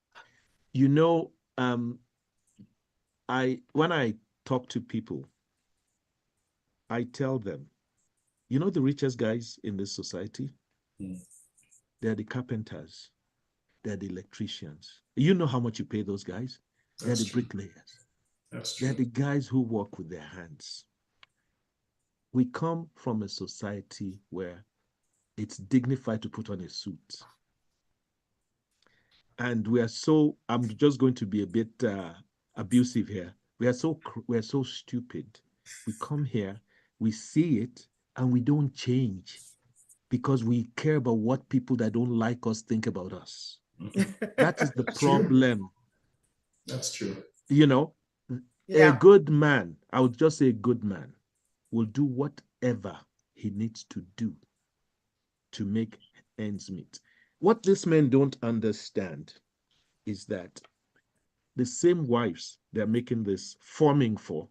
When I talk to people, I tell them, the richest guys in this society, they're the carpenters, they're the electricians. You know how much you pay those guys? They're the bricklayers. They're the guys who work with their hands. We come from a society where it's dignified to put on a suit. And I'm just going to be a bit abusive here. We're so stupid. We come here, we see it, and we don't change because we care about what people that don't like us think about us. That is the problem. That's true. A good man, I would just say a good man, will do whatever he needs to do to make ends meet. What these men don't understand is that the same wives they're making this forming for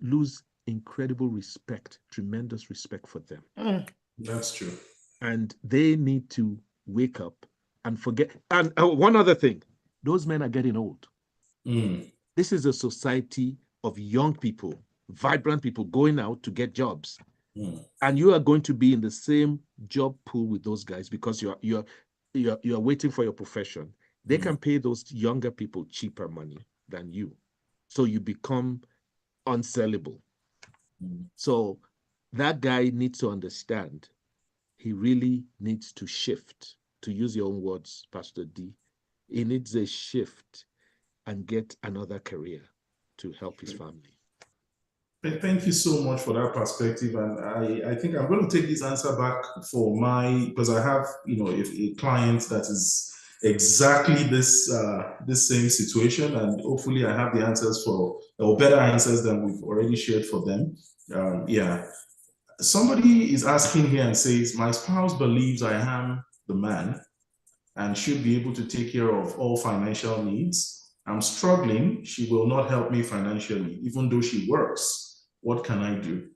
lose incredible respect, tremendous respect for them. That's true. And they need to wake up and forget. And one other thing, those men are getting old. This is a society of young people, vibrant people going out to get jobs. And you are going to be in the same job pool with those guys because you're waiting for your profession. They can pay those younger people cheaper money than you. So you become unsellable. So that guy needs to understand. He really needs to shift, to use your own words, Pastor D. He needs a shift and get another career to help his family. Thank you so much for that perspective. And I think I'm going to take this answer back because I have, a client that is exactly this same situation, and hopefully I have the answers or better answers than we've already shared for them. Somebody is asking here and says, my spouse believes I am the man and should be able to take care of all financial needs. I'm struggling. She will not help me financially, even though she works. What can I do?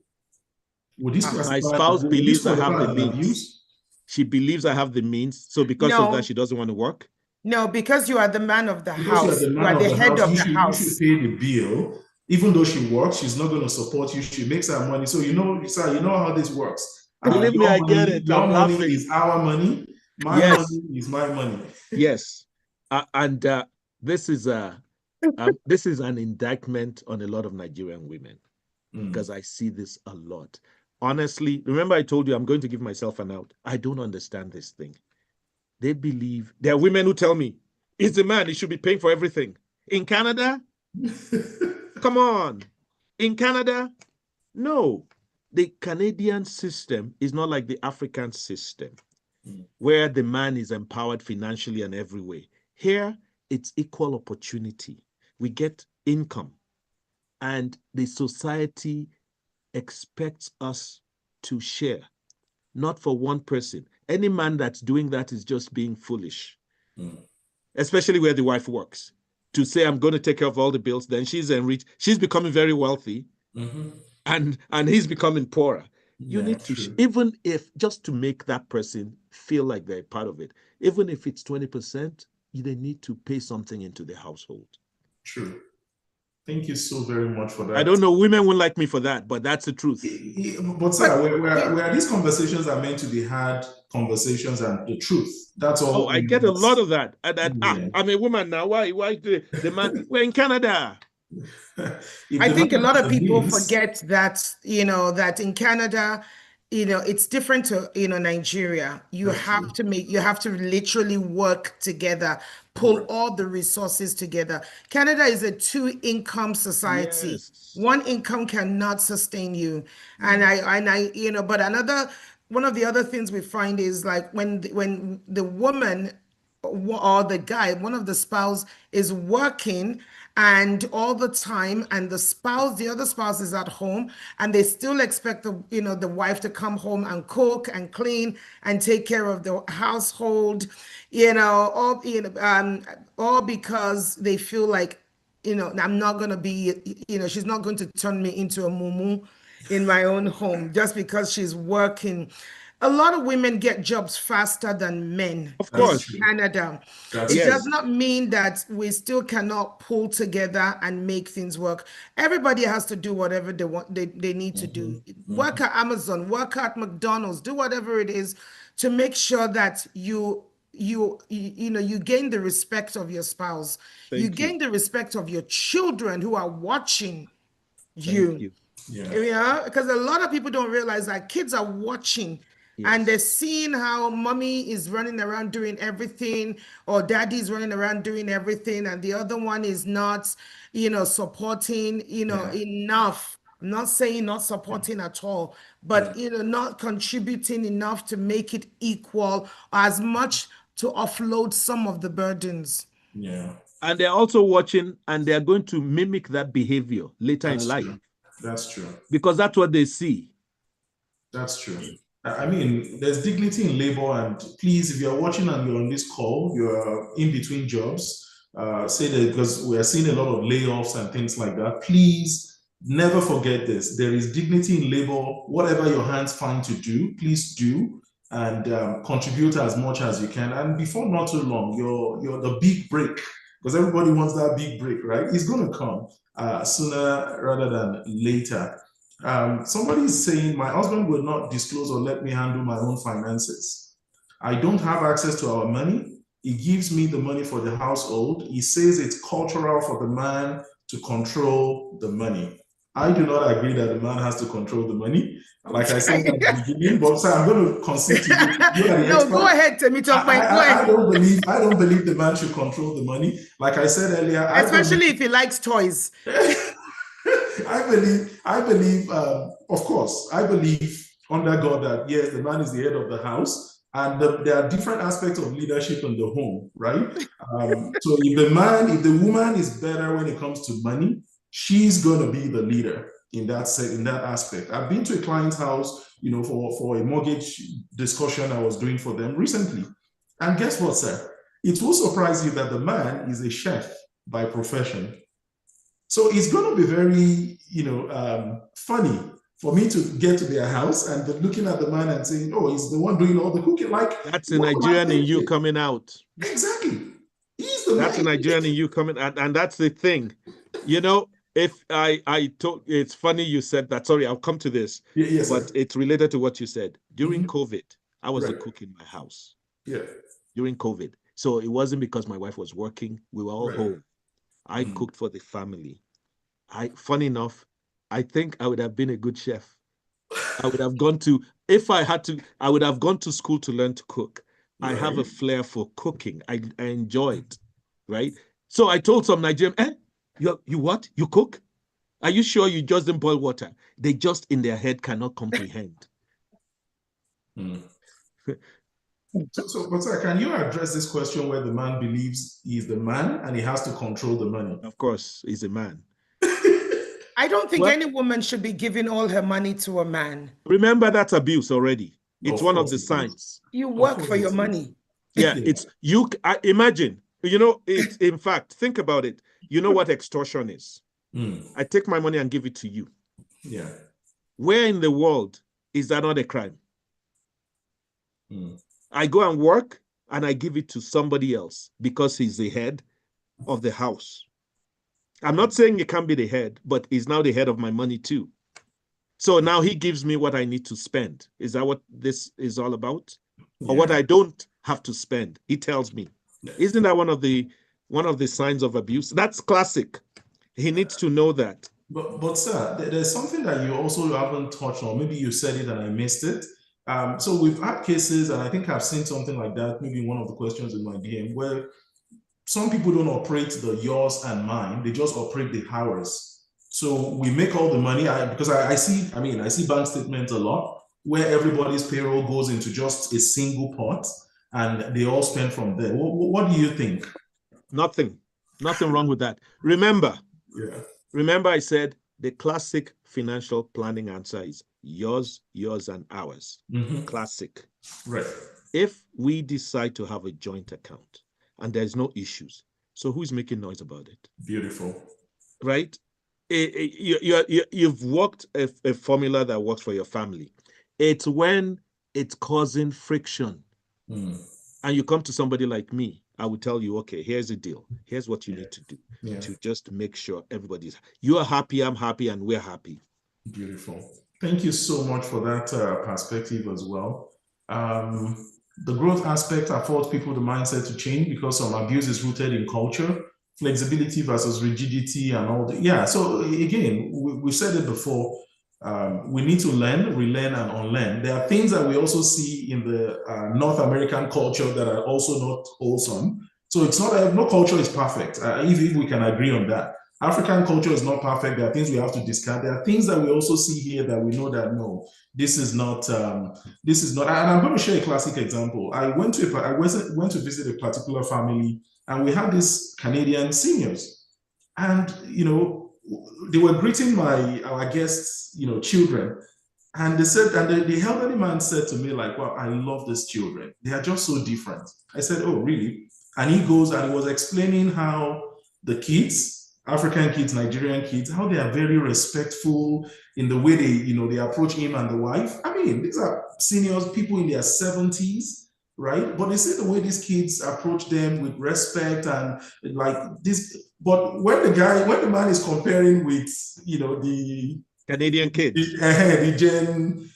My spouse believes I have the means. She believes I have the means. So because of that, she doesn't want to work? No, because you are the man of the house. You are the head of the house. You should pay the bill. Even though she works, she's not going to support you. She makes her money. So, sir, you know how this works. Believe me, I get it. Your money is our money. My money is my money. Yes. And this is an indictment on a lot of Nigerian women. Because I see this a lot. Honestly, remember I told you I'm going to give myself an out. I don't understand this thing. They believe, there are women who tell me, it's the man, he should be paying for everything. In Canada? Come on. In Canada? No. The Canadian system is not like the African system. where the man is empowered financially and every way. Here, it's equal opportunity. We get income, and the society expects us to share, not for one person. Any man that's doing that is just being foolish, especially where the wife works. To say, I'm going to take care of all the bills, then she's enriched, she's becoming very wealthy, and he's becoming poorer. You need to, even if, just to make that person feel like they're part of it, even if it's 20%, they need to pay something into the household. True. Thank you so very much for that. I don't know, women won't like me for that, but that's the truth. But sir, where these conversations are meant to be had, conversations and the truth. That's all. Oh, I get a lot of that. I'm a woman now. Why the man? We're in Canada. I think a lot of people forget that, that in Canada, it's different to, Nigeria. You have to literally work together, pull all the resources together. Canada is a two-income society. Yes. One income cannot sustain you. And but one of the other things we find is like when the woman or the guy, one of the spouse is working and all the time, and the other spouse is at home, and they still expect the wife to come home and cook and clean and take care of the household, all because they feel like, I'm not going to be, she's not going to turn me into a mumu in my own home just because she's working. A lot of women get jobs faster than men. Of course. In Canada. It does not mean that we still cannot pull together and make things work. Everybody has to do whatever they need to do. Work at Amazon, work at McDonald's, do whatever it is to make sure that you gain the respect of your spouse. You gain the respect of your children who are watching you. Yeah, because a lot of people don't realize that kids are watching. Yes. And they're seeing how mommy is running around doing everything, or daddy's running around doing everything, and the other one is not, supporting, enough. I'm not saying not supporting at all, but not contributing enough to make it equal, as much to offload some of the burdens. Yeah. And they're also watching, and they're going to mimic that behavior later in life. That's true. Because that's what they see. That's true. I mean, there's dignity in labor, and please, if you're watching and you're on this call, you're in between jobs, say that, because we are seeing a lot of layoffs and things like that. Please never forget this. There is dignity in labor. Whatever your hands find to do, please do, and contribute as much as you can. And before not too long, you're the big break, because everybody wants that big break, right? It's going to come sooner rather than later. Somebody is saying, my husband will not disclose or let me handle my own finances. I don't have access to our money. He gives me the money for the household. He says it's cultural for the man to control the money. I do not agree that the man has to control the money. Like I said at the beginning, but sir, I'm going to concede to you. No, go ahead, Temi. I don't believe the man should control the money. Like I said earlier, especially if he likes toys. I believe, of course, I believe under God that yes, the man is the head of the house, and there are different aspects of leadership in the home, right? So if the woman is better when it comes to money, she's going to be the leader in that aspect. I've been to a client's house, for a mortgage discussion I was doing for them recently, and guess what, sir? It will surprise you that the man is a chef by profession. So it's going to be very, funny for me to get to their house and looking at the man and saying, "Oh, he's the one doing all the cooking." Like, that's a Nigerian in you coming out. Exactly. That's a Nigerian in you coming out, and that's the thing. If I told, it's funny you said that. Sorry, I'll come to this. Yes, but sir. It's related to what you said. During COVID, I was a cook in my house. Yeah. During COVID, so it wasn't because my wife was working. We were all home. I cooked for the family. Funny enough, I think I would have been a good chef. I would have gone to, if I had to, I would have gone to school to learn to cook. Right. I have a flair for cooking. I enjoy it, right? So I told some Nigerian, you what? You cook? Are you sure you just didn't boil water? They just in their head cannot comprehend. But sir, can you address this question where the man believes he's the man and he has to control the money? Of course, he's a man. I don't think Well- any woman should be giving all her money to a man. Remember, that's abuse already. It's Of one of course the it is. signs. You Of work course for your it is. money. Yeah, Yeah. it's you. Imagine, it's in fact, think about it. You know what extortion is? Mm, I take my money and give it to you. yeah. Where in the world is that not a crime? Mm, I go and work and I give it to somebody else because he's the head of the house. I'm not saying he can't be the head, but he's now the head of my money too. So now he gives me what I need to spend. Is that what this is all about? Or what yeah. I don't have to spend? He tells me. Yeah. Isn't that one of the signs of abuse? That's classic. He needs to know that. But sir, there's something that you also haven't touched on. Maybe you said it and I missed it. So we've had cases, and I think I've seen something like that, maybe in one of the questions in my DM, where some people don't operate the yours and mine, they just operate the ours. So we make all the money, because I see bank statements a lot where everybody's payroll goes into just a single pot and they all spend from there. What do you think? Nothing wrong with that. Remember I said the classic financial planning answer is yours, and ours. Mm-hmm. Classic. Right. If we decide to have a joint account and there's no issues, so who's making noise about it? Beautiful. Right? You've worked a formula that works for your family. It's when it's causing friction. Mm. And you come to somebody like me, I will tell you, okay, here's the deal. Here's what you need to do to just make sure you are happy, I'm happy, and we're happy. Beautiful. Thank you so much for that perspective as well. The growth aspect affords people the mindset to change because some abuse is rooted in culture, flexibility versus rigidity, and all that. Yeah. So again, we said it before. We need to learn, relearn, and unlearn. There are things that we also see in the North American culture that are also not wholesome. So it's not no culture is perfect. If we can agree on that. African culture is not perfect. There are things we have to discard. There are things that we also see here that we know that no, this is not. And I'm going to share a classic example. I went to visit a particular family, and we had these Canadian seniors, and they were greeting our guests, children, and they said, and the elderly man said to me like, "Wow, I love these children. They are just so different." I said, "Oh, really?" And he goes and he was explaining how the kids. African kids, Nigerian kids, how they are very respectful in the way they approach him and the wife. I mean, these are seniors, people in their 70s, right? But they say the way these kids approach them with respect and like this. But when the man is comparing with, the Canadian kids, the Gen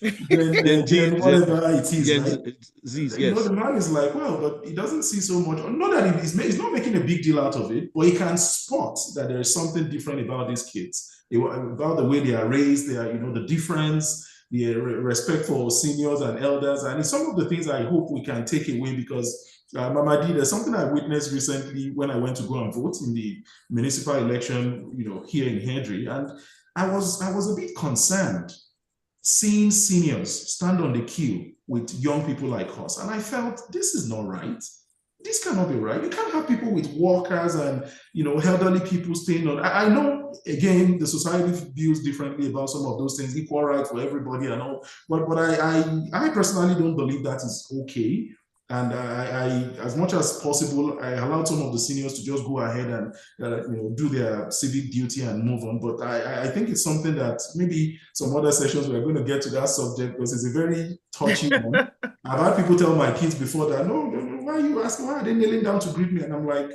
whatever it is, Gen right? Z's, yes. The man is like, well, but he doesn't see so much. Not that he's not making a big deal out of it, but he can spot that there is something different about these kids, about the way they are raised. They are, the difference, the respect for seniors and elders, and it's some of the things I hope we can take away because. Mama D, there's something I witnessed recently when I went to go and vote in the municipal election, here in Henry, and I was a bit concerned seeing seniors stand on the queue with young people like us. And I felt this is not right. This cannot be right. You can't have people with walkers and elderly people staying on. I know again the society feels differently about some of those things, equal rights for everybody and all. But I personally don't believe that is okay. And I, as much as possible, I allowed some of the seniors to just go ahead and do their civic duty and move on. But I think it's something that maybe some other sessions we're going to get to that subject because it's a very touchy one. I've had people tell my kids before that, no, why are you asking? Why are they kneeling down to greet me? And I'm like,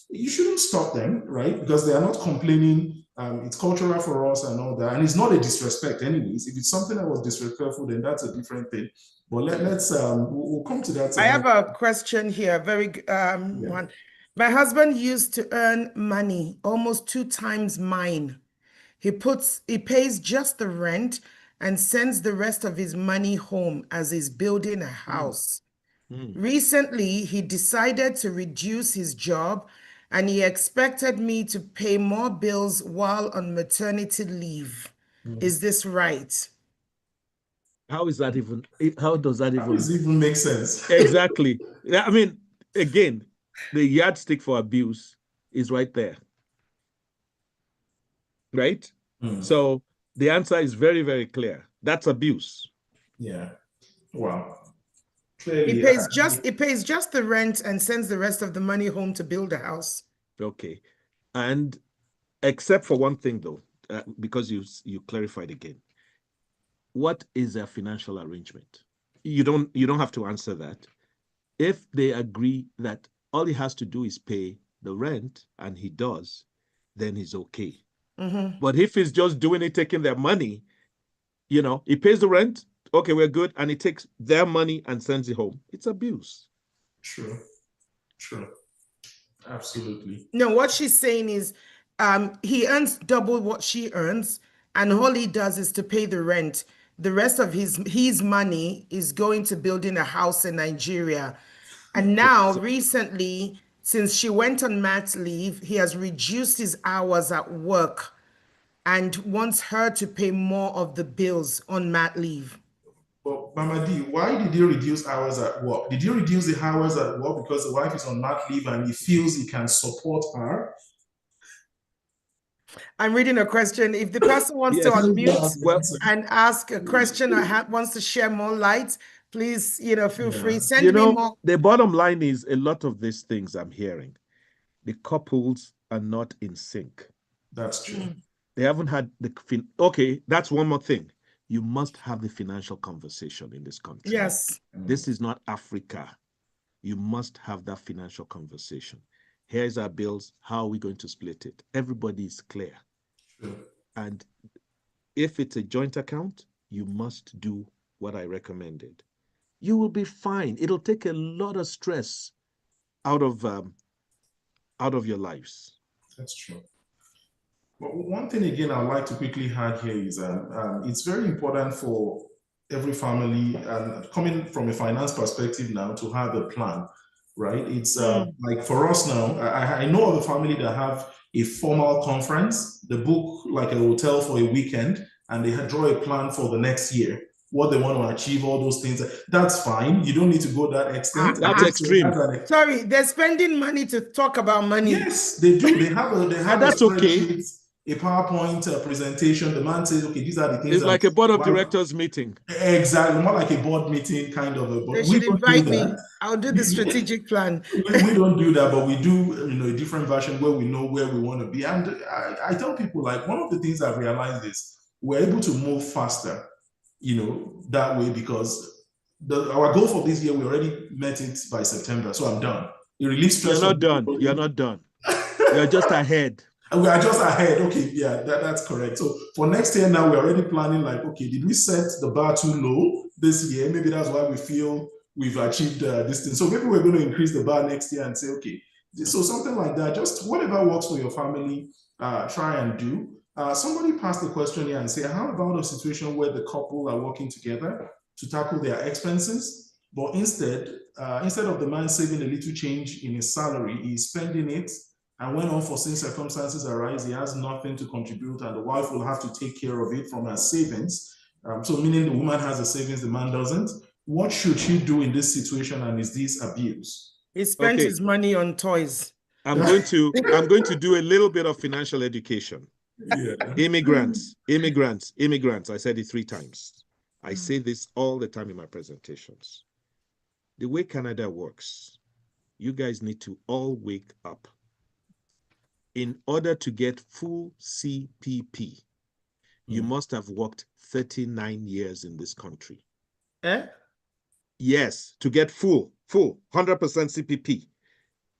you shouldn't stop them, right? Because they are not complaining. It's cultural for us and all that. And it's not a disrespect anyways. If it's something that was disrespectful, then that's a different thing. But let's we'll come to that. I have a question here, very one. My husband used to earn money almost 2 times mine. He pays just the rent and sends the rest of his money home as he's building a house. Recently, he decided to reduce his job and he expected me to pay more bills while on maternity leave. Is this right? How is that even? How does that How does it even make sense? Exactly. Yeah, I mean, again, the yardstick for abuse is right there. Right? So the answer is very, very clear. That's abuse. Yeah. Wow. He Clearly, pays just the rent and sends the rest of the money home to build a house. Okay. And except for one thing, though, because you clarified again, what is their financial arrangement? You don't have to answer that. If they agree that all he has to do is pay the rent, and he does, then he's okay. But if he's just doing it, taking their money, he pays the rent, okay, we're good, and he takes their money and sends it home, it's abuse. True. Absolutely. No, what she's saying is he earns double what she earns, and all he does is to pay the rent. The rest of his money is going to building a house in Nigeria. And now, recently, since she went on mat leave, he has reduced his hours at work and wants her to pay more of the bills on mat leave. But Mama D, why did you reduce hours at work? Did you reduce the hours at work because the wife is on mat leave and he feels he can support her? I'm reading a question. If the person wants to Yes. unmute Well, and ask a question or wants to share more light, please, feel free. Send me more. the bottom line is a lot of these things I'm hearing, the couples are not in sync. That's true. They haven't had okay, that's one more thing. You must have the financial conversation in this country. Yes. This is not Africa. You must have that financial conversation. Here's our bills. How are we going to split it? Everybody is clear. True. And if it's a joint account, you must do what I recommended. You will be fine. It'll take a lot of stress out of your lives. That's true. But one thing again I'd like to quickly add here is it's very important for every family, and coming from a finance perspective now, to have a plan, right? It's like for us now, I know of a family that have a formal conference, they book like a hotel for a weekend, and they draw a plan for the next year, what they want to achieve, all those things. That's fine. You don't need to go that extent. That's extreme. Sorry, they're spending money to talk about money. Yes, they do. They have a that's okay. A PowerPoint presentation. The man says, "Okay, these are the things." It's like a board of directors meeting. Exactly, more like a board meeting kind of. They should invite me. I'll do the strategic plan. We don't do that, but we do, a different version where we know where we want to be. And I tell people, like, one of the things I've realized is we're able to move faster, that way, because our goal for this year, we already met it by September, so I'm done. It relieves stress. You're not done. You're not done. You're just ahead. We are just ahead. Okay, yeah, that's correct. So for next year now, we're already planning like, okay, did we set the bar too low this year? Maybe that's why we feel we've achieved this thing. So maybe we're going to increase the bar next year and say, okay, so something like that, just whatever works for your family, try and do. Somebody passed the question here and say, how about a situation where the couple are working together to tackle their expenses, but instead of the man saving a little change in his salary, he's spending it, and when unforeseen circumstances arise, he has nothing to contribute, and the wife will have to take care of it from her savings. So meaning the woman has the savings, the man doesn't. What should she do in this situation, and is this abuse? He spent his money on toys. I'm going to do a little bit of financial education. Yeah. Immigrants. I said it 3 times. I say this all the time in my presentations. The way Canada works, you guys need to all wake up. In order to get full CPP, you must have worked 39 years in this country. Yes, to get full 100% CPP.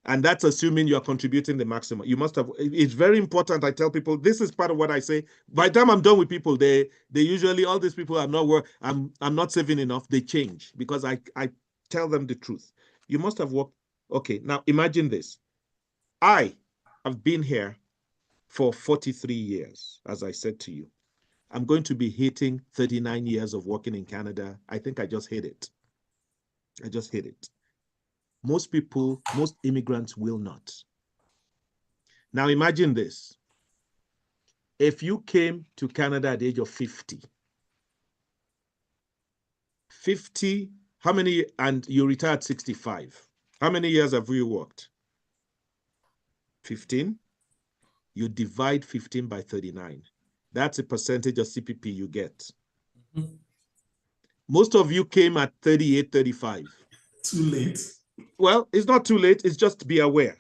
And that's assuming you're contributing the maximum. You must have. It's very important. I tell people, this is part of what I say. By the time I'm done with people, they usually, all these people are not I'm not saving enough. They change because I tell them the truth. You must have worked. Okay, now imagine this. I have been here for 43 years, as I said to you. I'm going to be hitting 39 years of working in Canada. I think I just hit it. Most people, most immigrants will not. Now imagine this. If you came to Canada at the age of 50, 50, how many, and you retire at 65. How many years have you worked? 15. You divide 15 by 39. That's a percentage of CPP you get. Mhm. Most of you came at 38, 35. Too late. Well, it's not too late. It's just to be aware.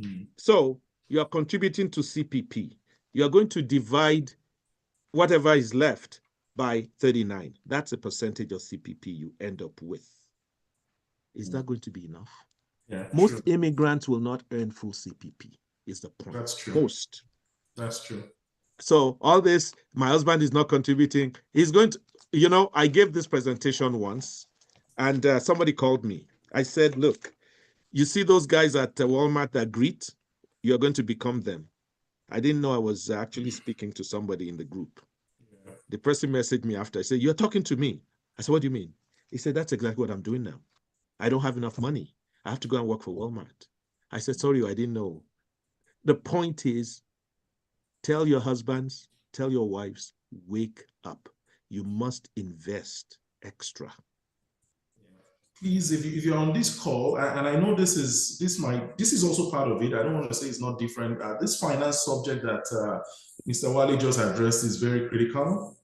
Mm. So you are contributing to CPP. You are going to divide whatever is left by 39. That's a percentage of CPP you end up with. Is that going to be enough? Yeah, Most true. immigrants will not earn full CPP, is the point. That's true. Most. That's true. So all this, my husband is not contributing. He's going to, you know, I gave this presentation once and somebody called me. I said, look, you see those guys at Walmart that greet, you're going to become them. I didn't know I was actually speaking to somebody in the group. Yeah. The person messaged me after. I said, you're talking to me. I said, what do you mean? He said, that's exactly what I'm doing now. I don't have enough money. I have to go and work for Walmart. I said, sorry, I didn't know. The point is, tell your husbands, tell your wives, wake up. You must invest extra. Please, if you're on this call, and I know this is also part of it. I don't want to say it's not different. This finance subject that Mr. Wale just addressed is very critical.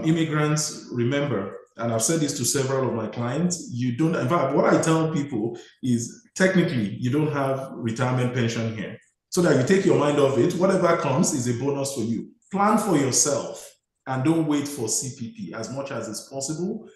Immigrants, remember, and I've said this to several of my clients, you don't, in fact, what I tell people is technically you don't have retirement pension here. So that you take your mind off it, whatever comes is a bonus for you. Plan for yourself and don't wait for CPP as much as it's possible.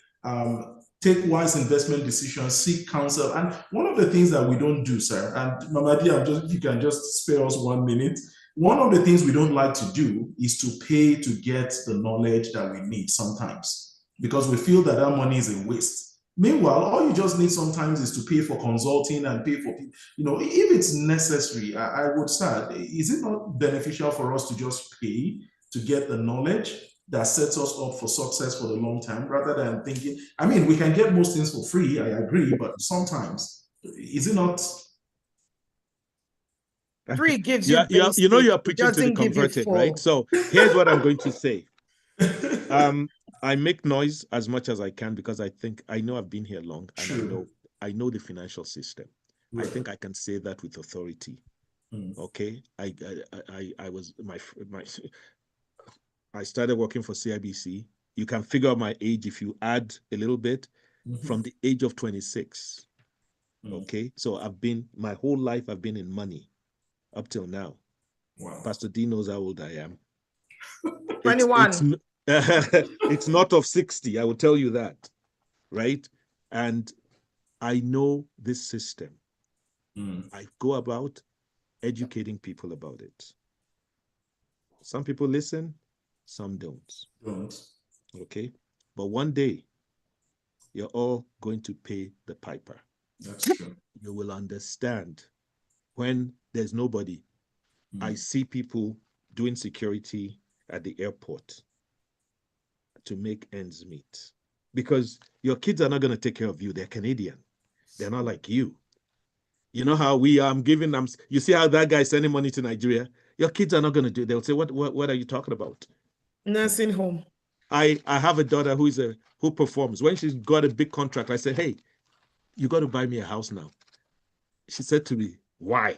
Take wise investment decisions, seek counsel. And one of the things that we don't do, sir, and Mama D, you can just spare us 1 minute. One of the things we don't like to do is to pay to get the knowledge that we need sometimes, because we feel that that money is a waste. Meanwhile, all you just need sometimes is to pay for consulting and pay for, you know, if it's necessary, I would say, is it not beneficial for us to just pay to get the knowledge that sets us up for success for the long term, rather than thinking, I mean, we can get most things for free, I agree, but sometimes, is it not? Free gives Yeah, you basic. you know, you're It preaching to the doesn't give you converted, full. right? So here's what I'm going to say. I make noise as much as I can because I know I've been here long and True. I know the financial system. Right. I think I can say that with authority. Okay, I was I started working for CIBC. You can figure out my age if you add a little bit. From the age of 26. Okay, so my whole life I've been in money up till now. Wow. Pastor D knows how old I am. 21. It's not of 60, I will tell you that, right? And I know this system. I go about educating people about it. Some people listen, some don't. Okay, but one day you're all going to pay the piper. That's true. You will understand when there's nobody. I see people doing security at the airport to make ends meet, because your kids are not going to take care of you. They're Canadian. They're not like you. You know how we are giving them. You see how that guy is sending money to Nigeria? Your kids are not going to do it. They'll say, what are you talking about? Nursing home. I have a daughter who performs. When she's got a big contract, I said, hey, you got to buy me a house now. She said to me, why?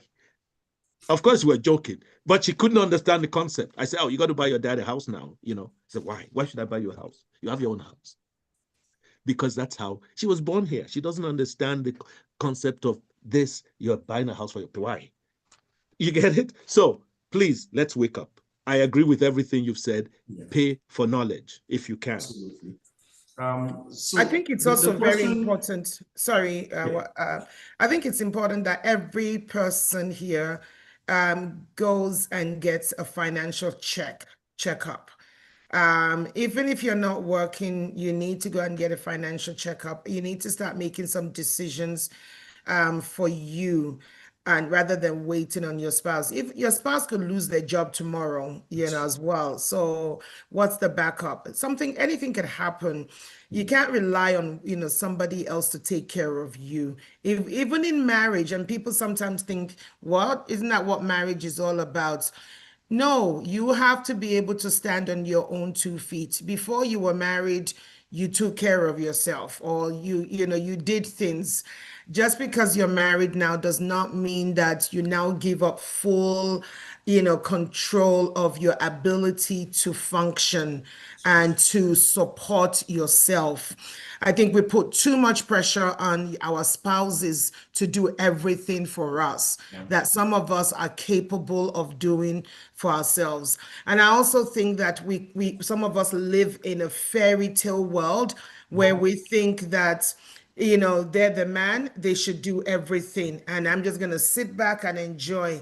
Of course, we're joking, but she couldn't understand the concept. I said, oh, you got to buy your dad a house now. You know, I said, why? Why should I buy you a house? You have your own house. Because that's how she was born here. She doesn't understand the concept of this. You're buying a house for your why. You get it? So please, let's wake up. I agree with everything you've said. Yeah. Pay for knowledge if you can. Absolutely. So I think it's also very important. Sorry, I think it's important that every person here goes and gets a financial checkup. Even if you're not working, you need to go and get a financial checkup. You need to start making some decisions for you, and rather than waiting on your spouse. If your spouse could lose their job tomorrow, as well. So what's the backup? Anything could happen. You can't rely on, somebody else to take care of you. Even in marriage, and people sometimes think, what? Isn't that what marriage is all about? No, you have to be able to stand on your own 2 feet. Before you were married, you took care of yourself, or you did things. Just because you're married now does not mean that you now give up full, control of your ability to function and to support yourself. I think we put too much pressure on our spouses to do everything for us that some of us are capable of doing for ourselves. And I also think that we some of us live in a fairy tale world where we think that they're the man, they should do everything, and I'm just going to sit back and enjoy.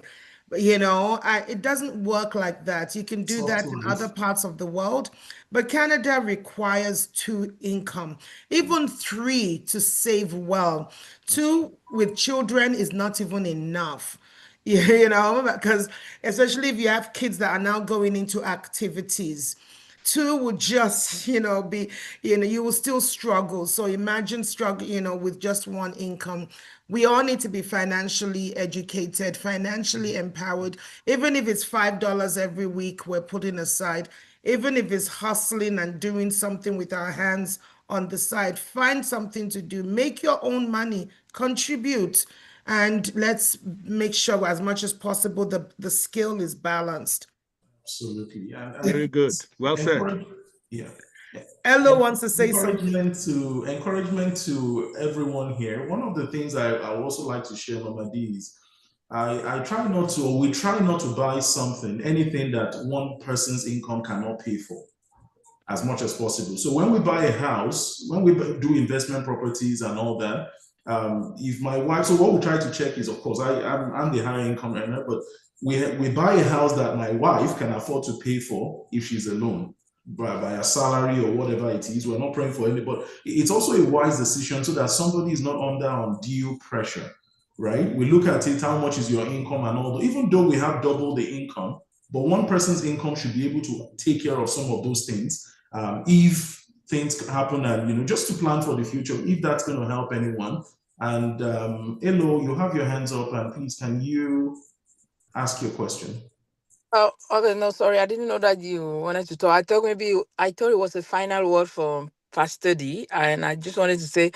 But it doesn't work like that. You can do Talk that to in other Ruth. parts of the world, but Canada requires two income, even three to save well. Two with children is not even enough. Because especially if you have kids that are now going into activities, two would just, be, you will still struggle. So imagine struggle, with just one income. We all need to be financially educated, financially empowered. Even if it's $5 every week we're putting aside, even if it's hustling and doing something with our hands on the side, find something to do, make your own money, contribute, and let's make sure as much as possible the skill is balanced. Absolutely. Very good. Well said. Encourage, yeah. Ella wants to say something. Encouragement to everyone here. One of the things I would also like to share, Mama D, is I try not to, or we try not to buy something, anything that one person's income cannot pay for, as much as possible. So when we buy a house, when we do investment properties and all that, if my wife, so what we try to check is, of course, I'm the higher income earner, but we buy a house that my wife can afford to pay for if she's alone by a salary or whatever it is. We're not praying for any, but it's also a wise decision so that somebody is not under undue pressure, right? We look at it, how much is your income and all that. Even though we have double the income, but one person's income should be able to take care of some of those things if things happen, and just to plan for the future, if that's going to help anyone. And Elo, you have your hands up, and please, can you ask your question? Oh, okay. No, sorry. I didn't know that you wanted to talk. I thought it was a final word for Pastor D, and I just wanted to say,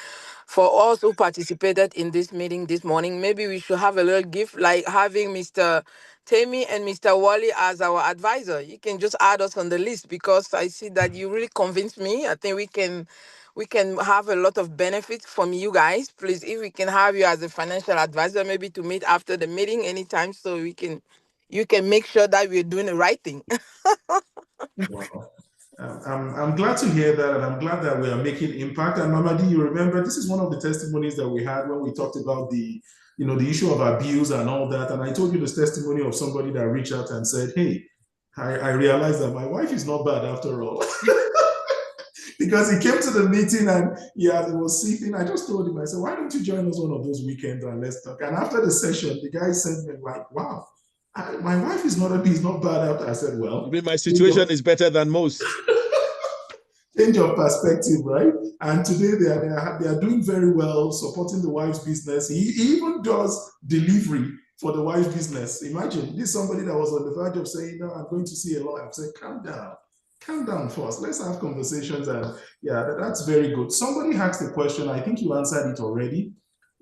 for us who participated in this meeting this morning, maybe we should have a little gift, like having Mr. Tammy and Mr. Wally as our advisor. You can just add us on the list because I see that you really convinced me. I think we can have a lot of benefits from you guys. Please, if we can have you as a financial advisor, maybe to meet after the meeting anytime, so you can make sure that we're doing the right thing. Wow. I'm glad to hear that, and I'm glad that we are making impact. And Mama D, you remember this is one of the testimonies that we had when we talked about the issue of abuse and all that. And I told you this testimony of somebody that reached out and said, "Hey, I realized that my wife is not bad after all." Because he came to the meeting and he was sleeping. I just told him, I said, "Why don't you join us one of those weekends and let's talk?" And after the session, the guy sent me like, "Wow, my wife is not bad after." I said, "Well, I mean, my situation is better than most." change of perspective, right?" And today they are doing very well, supporting the wife's business. He even does delivery for the wife's business. Imagine this, somebody that was on the verge of saying, "No, I'm going to see a lawyer." I said, calm down first. Let's have conversations. And yeah, that's very good. Somebody asked a question. I think you answered it already.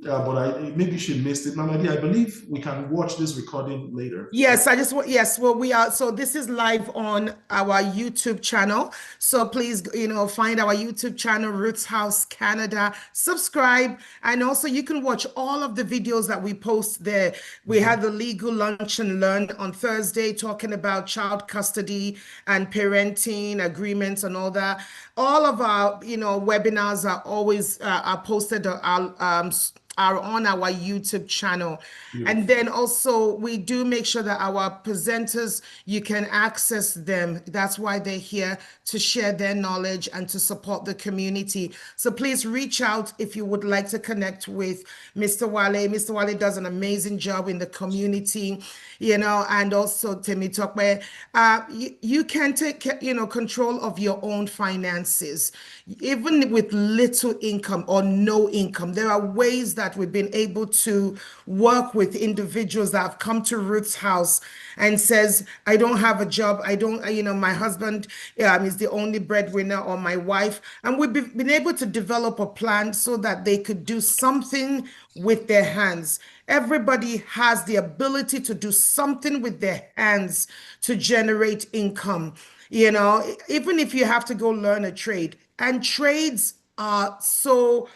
But maybe she missed it. Mamadi, I believe we can watch this recording later. Yes, yes, well, we are, so this is live on our YouTube channel. So please, find our YouTube channel, Roots House Canada, subscribe. And also you can watch all of the videos that we post there. We had the legal lunch and learn on Thursday, talking about child custody and parenting agreements and all that. All of our, webinars are always are posted are on our YouTube channel. And then also we do make sure that our presenters, you can access them. That's why they're here, to share their knowledge and to support the community. So please reach out if you would like to connect with Mr. Wale. Mr. Wale does an amazing job in the community, and also Temitokwe. You can take, control of your own finances, even with little income or no income. There are ways that that we've been able to work with individuals that have come to Ruth's house and says, I don't have a job. I don't, my husband is the only breadwinner, or my wife. And we've been able to develop a plan so that they could do something with their hands. Everybody has the ability to do something with their hands to generate income. Even if you have to go learn a trade, and trades are so,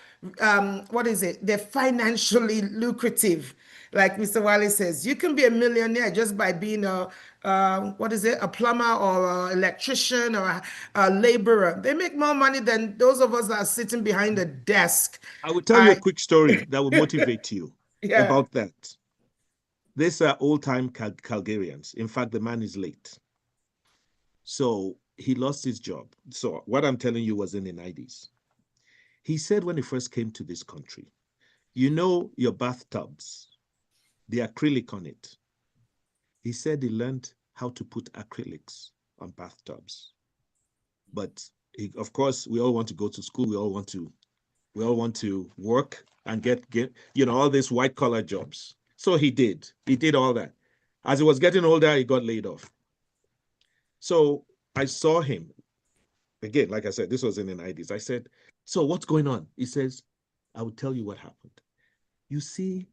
what is it? They're financially lucrative. Like Mr. Wiley says, you can be a millionaire just by being what is it? A plumber or an electrician or a laborer. They make more money than those of us that are sitting behind a desk. I will tell you a quick story that will motivate you Yeah. about that. These are old-time Calgarians. In fact, the man is late. So he lost his job. So what I'm telling you was in the 90s. He said when he first came to this country, your bathtubs, the acrylic on it. He said he learned how to put acrylics on bathtubs. But of course, we all want to go to school. We all want to work and get all these white collar jobs. So he did all that. As he was getting older, he got laid off. So I saw him again. Like I said, this was in the 90s. I said, so what's going on? He says, I will tell you what happened. You see,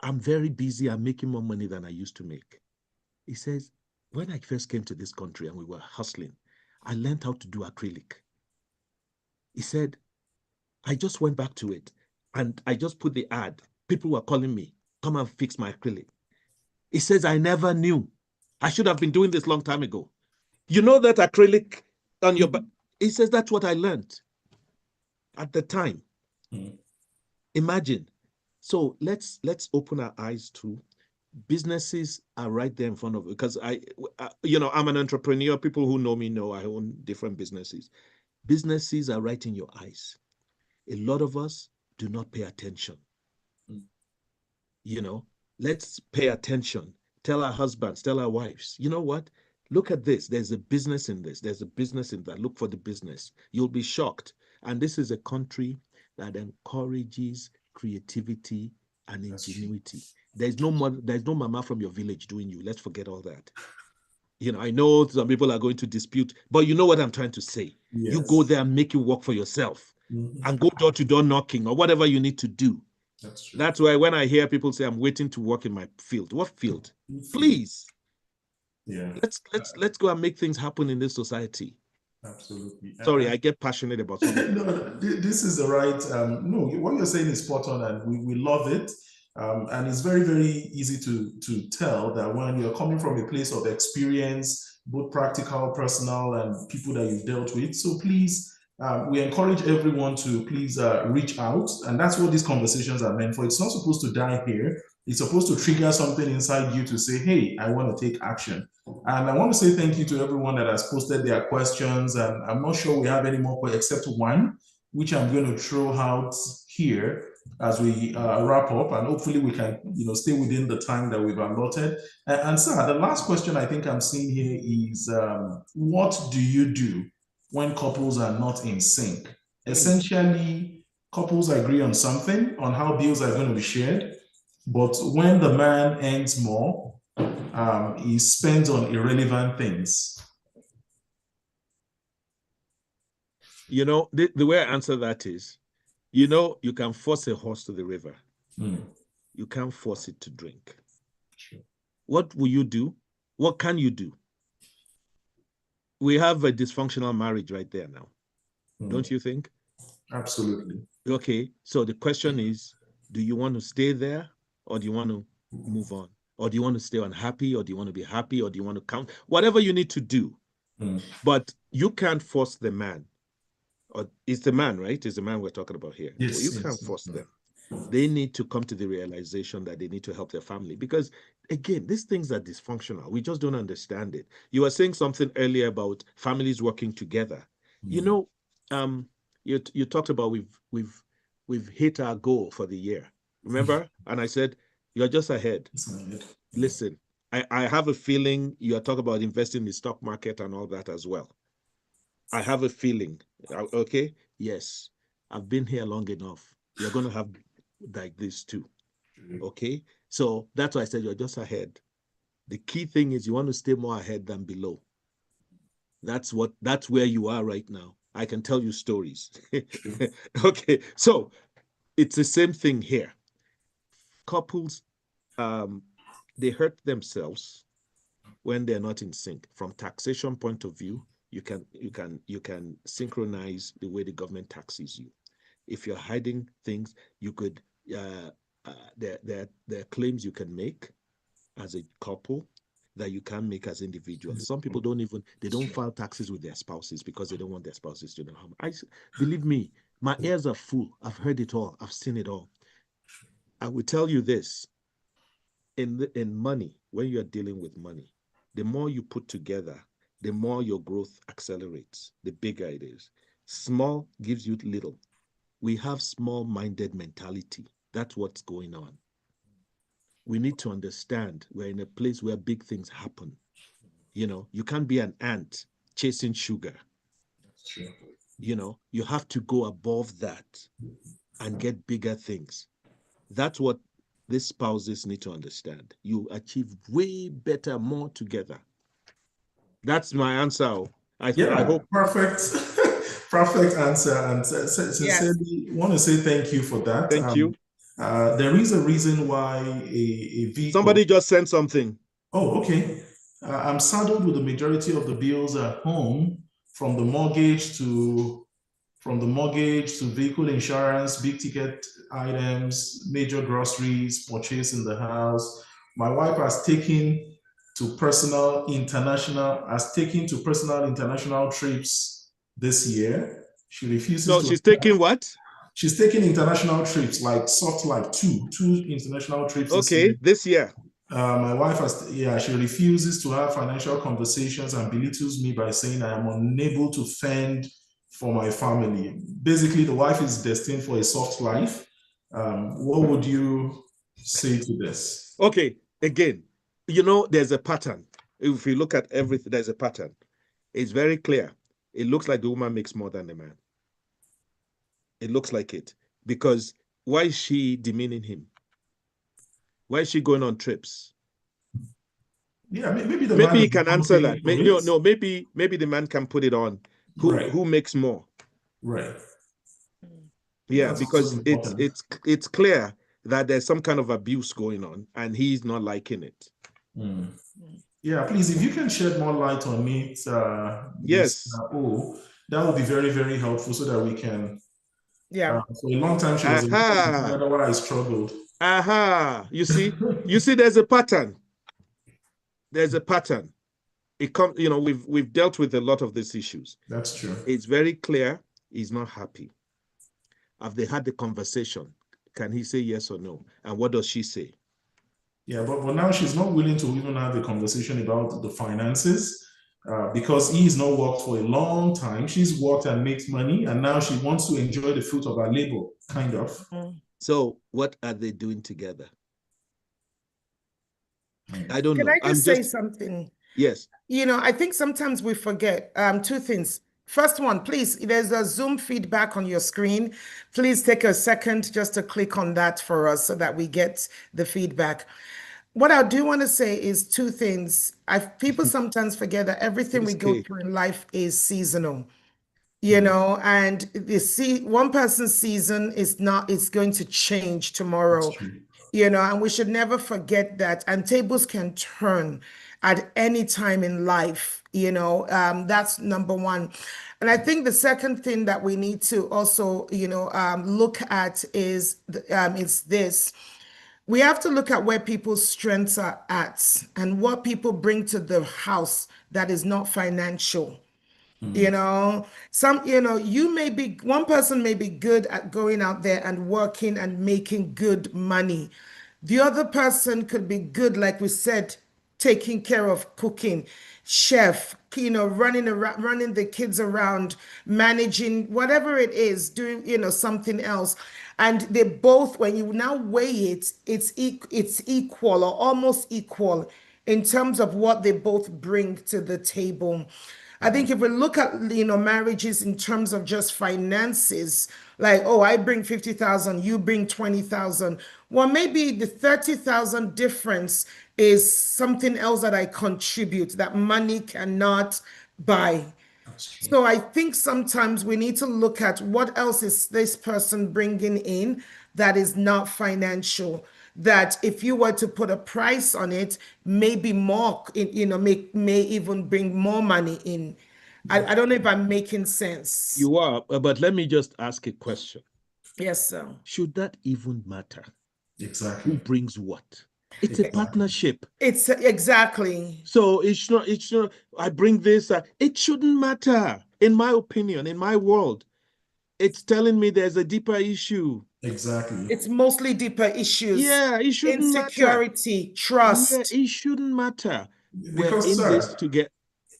I'm very busy. I'm making more money than I used to make. He says, when I first came to this country and we were hustling, I learned how to do acrylic. He said, I just went back to it and I just put the ad. People were calling me, come and fix my acrylic. He says, I never knew. I should have been doing this long time ago. You know that acrylic on your back? He says, that's what I learned at the time. Imagine. So let's open our eyes to businesses are right there in front of it. Because I'm an entrepreneur. People who know me know I own different businesses. Businesses are right in your eyes. A lot of us do not pay attention. Let's pay attention. Tell our husbands, tell our wives, you know what? Look at this. There's a business in this. There's a business in that. Look for the business. You'll be shocked. And this is a country that encourages creativity and ingenuity. There's no mama from your village doing you. Let's forget all that. I know some people are going to dispute, but you know what I'm trying to say. Yes. You go there and make it work for yourself and go door to door knocking or whatever you need to do. That's true. That's why when I hear people say, I'm waiting to work in my field. What field? Please. Yeah. Let's go and make things happen in this society. Absolutely. Sorry, I get passionate about something. No, this is the right. No, what you're saying is spot on, and we love it. And it's very, very easy to tell that when you're coming from a place of experience, both practical, personal, and people that you've dealt with. So please, we encourage everyone to please reach out. And that's what these conversations are meant for. It's not supposed to die here. It's supposed to trigger something inside you to say, hey, I want to take action. And I want to say thank you to everyone that has posted their questions. And I'm not sure we have any more except one, which I'm going to throw out here as we wrap up, and hopefully we can stay within the time that we've allotted. And sir, the last question I think I'm seeing here is, what do you do when couples are not in sync? Essentially, couples agree on something, on how bills are going to be shared, but when the man earns more, he spends on irrelevant things. The way I answer that is, you can force a horse to the river. You can't force it to drink. Sure. What will you do? What can you do? We have a dysfunctional marriage right there now. Don't you think? Absolutely. Okay, so the question is, do you want to stay there, or do you want to move on? Or do you want to stay unhappy, or do you want to be happy, or do you want to count? Whatever you need to do. But you can't force the man. Or it's the man, right? It's the man we're talking about here. Yes, well, you can't force them. They need to come to the realization that they need to help their family. Because, again, these things are dysfunctional. We just don't understand it. You were saying something earlier about families working together. You talked about we've hit our goal for the year. Remember? And I said, you're just ahead. Listen, I have a feeling you are talking about investing in the stock market and all that as well. I have a feeling. Okay? Yes. I've been here long enough. You're going to have like this too. Okay, so that's why I said you're just ahead. The key thing is you want to stay more ahead than below. That's where you are right now. I can tell you stories. Okay, so it's the same thing here. Couples, they hurt themselves when they're not in sync. From taxation point of view, you can synchronize the way the government taxes you. If you're hiding things, you could there are claims you can make as a couple that you can make as individuals. Some people don't file taxes with their spouses because they don't want their spouses to know how much. Believe me, my ears are full. I've heard it all. I've seen it all. I will tell you this: in money, when you are dealing with money, the more you put together, the more your growth accelerates. The bigger it is. Small gives you little. We have small-minded mentality. That's what's going on. We need to understand we're in a place where big things happen. You can't be an ant chasing sugar. That's true. You have to go above that and get bigger things. That's what these spouses need to understand. You achieve way better, more together. That's my answer. I hope. Perfect. Perfect answer. And sincerely, want to say thank you for that. Thank you. There is a reason why a vehicle. Somebody just sent something. Oh, okay. I'm saddled with the majority of the bills at home, from the mortgage to vehicle insurance, big ticket items, major groceries, purchase in the house. My wife has taken to personal international trips this year. She refuses So to. she's taking what? She's taking international trips, like soft, like two international trips Okay, this year. My wife she refuses to have financial conversations and belittles me by saying I am unable to fend for my family. Basically, the wife is destined for a soft life. What would you say to this? Okay, again, there's a pattern. If you look at everything, there's a pattern. It's very clear. It looks like the woman makes more than the man. It looks like it. Because why is she demeaning him? Why is she going on trips? Yeah, maybe the maybe man he can answer that. Maybe the man can put it on. Who makes more? Right. Yeah, That's because it's clear that there's some kind of abuse going on, and he's not liking it. Yeah, please, if you can shed more light on it, yes, that would be very, very helpful, so that we can. Yeah. For a long time, she was another why I struggled. You see, there's a pattern. There's a pattern. It comes, we've dealt with a lot of these issues. That's true. It's very clear he's not happy. Have they had the conversation? Can he say yes or no? And what does she say? Yeah, but now she's not willing to even have a conversation about the finances, because he's not worked for a long time. She's worked and makes money, and now she wants to enjoy the fruit of her labor, kind of. So what are they doing together? I don't know. Can I just say something? Yes. I think sometimes we forget two things. First one, please, there's a Zoom feedback on your screen. Please take a second just to click on that for us so that we get the feedback. What I do want to say is two things. People sometimes forget that everything we go through in life is seasonal. And one person's season is going to change tomorrow. And we should never forget that. And tables can turn at any time in life. That's number one. And I think the second thing that we need to also, look at is this. We have to look at where people's strengths are at and what people bring to the house that is not financial. One person may be good at going out there and working and making good money. The other person could be good, like we said, taking care of cooking, chef, running around, running the kids around, managing whatever it is, doing, something else. And they both, when you now weigh it, it's equal or almost equal in terms of what they both bring to the table. I think if we look at, marriages in terms of just finances, like, oh, I bring 50,000, you bring 20,000. Well, maybe the 30,000 difference is something else that I contribute that money cannot buy. So I think sometimes we need to look at what else is this person bringing in that is not financial. That if you were to put a price on it, maybe more, may even bring more money in. I don't know if I'm making sense. You are, but let me just ask a question. Yes, sir. Should that even matter? Exactly. Who brings what? It's a partnership. It's exactly. So it's not, I bring this, it shouldn't matter. In my opinion, in my world, it's telling me there's a deeper issue. Exactly. It's mostly deeper issues. Yeah, it shouldn't matter. Insecurity, trust. Yeah, it shouldn't matter. We're Because, in sir, this to get.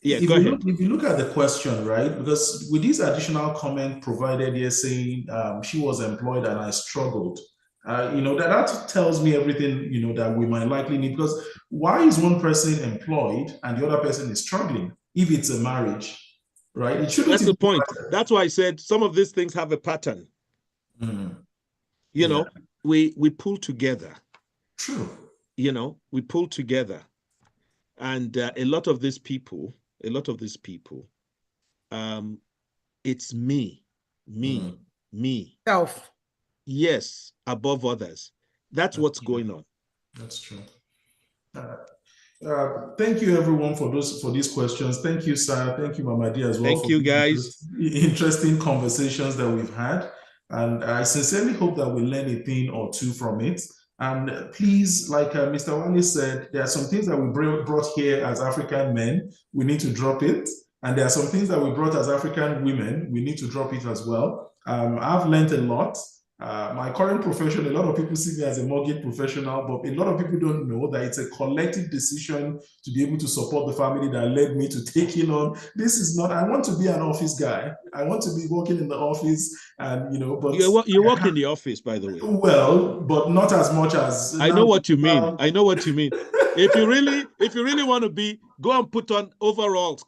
Yeah, if go ahead. If you look at the question, right, because with this additional comment provided here saying she was employed and I struggled, that tells me everything, that we might likely need. Because why is one person employed and the other person is struggling if it's a marriage, right? It shouldn't. That's the point. That's why I said some of these things have a pattern. We pull together. True. We pull together. And a lot of these people, it's me. Self. Yes, above others. That's what's going on. That's true. Thank you, everyone, for these questions. Thank you, sir. Thank you, Mama D, as well. Thank you, guys. Interesting conversations that we've had. And I sincerely hope that we learn a thing or two from it. And please, like Mr. Wale said, there are some things that we brought here as African men. We need to drop it. And there are some things that we brought as African women. We need to drop it as well. I've learned a lot. My current profession, a lot of people see me as a mortgage professional, but a lot of people don't know that it's a collective decision to be able to support the family that led me to taking on. This is not, I want to be an office guy. I want to be working in the office and, but. You work in the office, by the way. Well, but not as much as. I know what you mean. I know what you mean. If you really want to be, go and put on coveralls,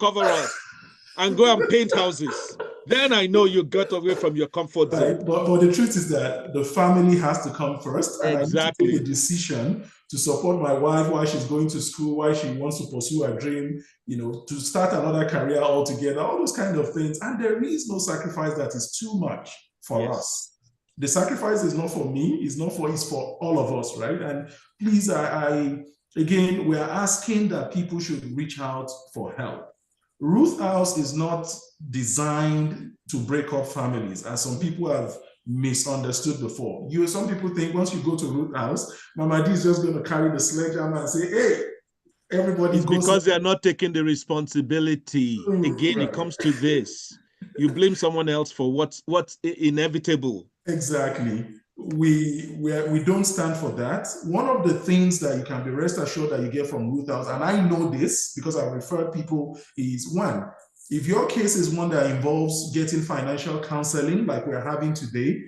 and go and paint houses. Then I know you got away from your comfort zone. Right. But the truth is that the family has to come first. And exactly. I need to take a decision to support my wife while she's going to school, while she wants to pursue her dream, to start another career altogether, all those kind of things. And there is no sacrifice that is too much for us. The sacrifice is not for me, it's for all of us, right? And please, again, we are asking that people should reach out for help. Ruth House is not designed to break up families, as some people have misunderstood before. Some people think once you go to Ruth House, Mama D is just going to carry the sledgehammer and say, hey, everybody goes. Because they are not taking the responsibility. Again, it comes to this. You blame someone else for what's inevitable. Exactly. We don't stand for that. One of the things that you can be rest assured that you get from Ruth House, and I know this because I've referred people, is one, if your case is one that involves getting financial counseling like we're having today,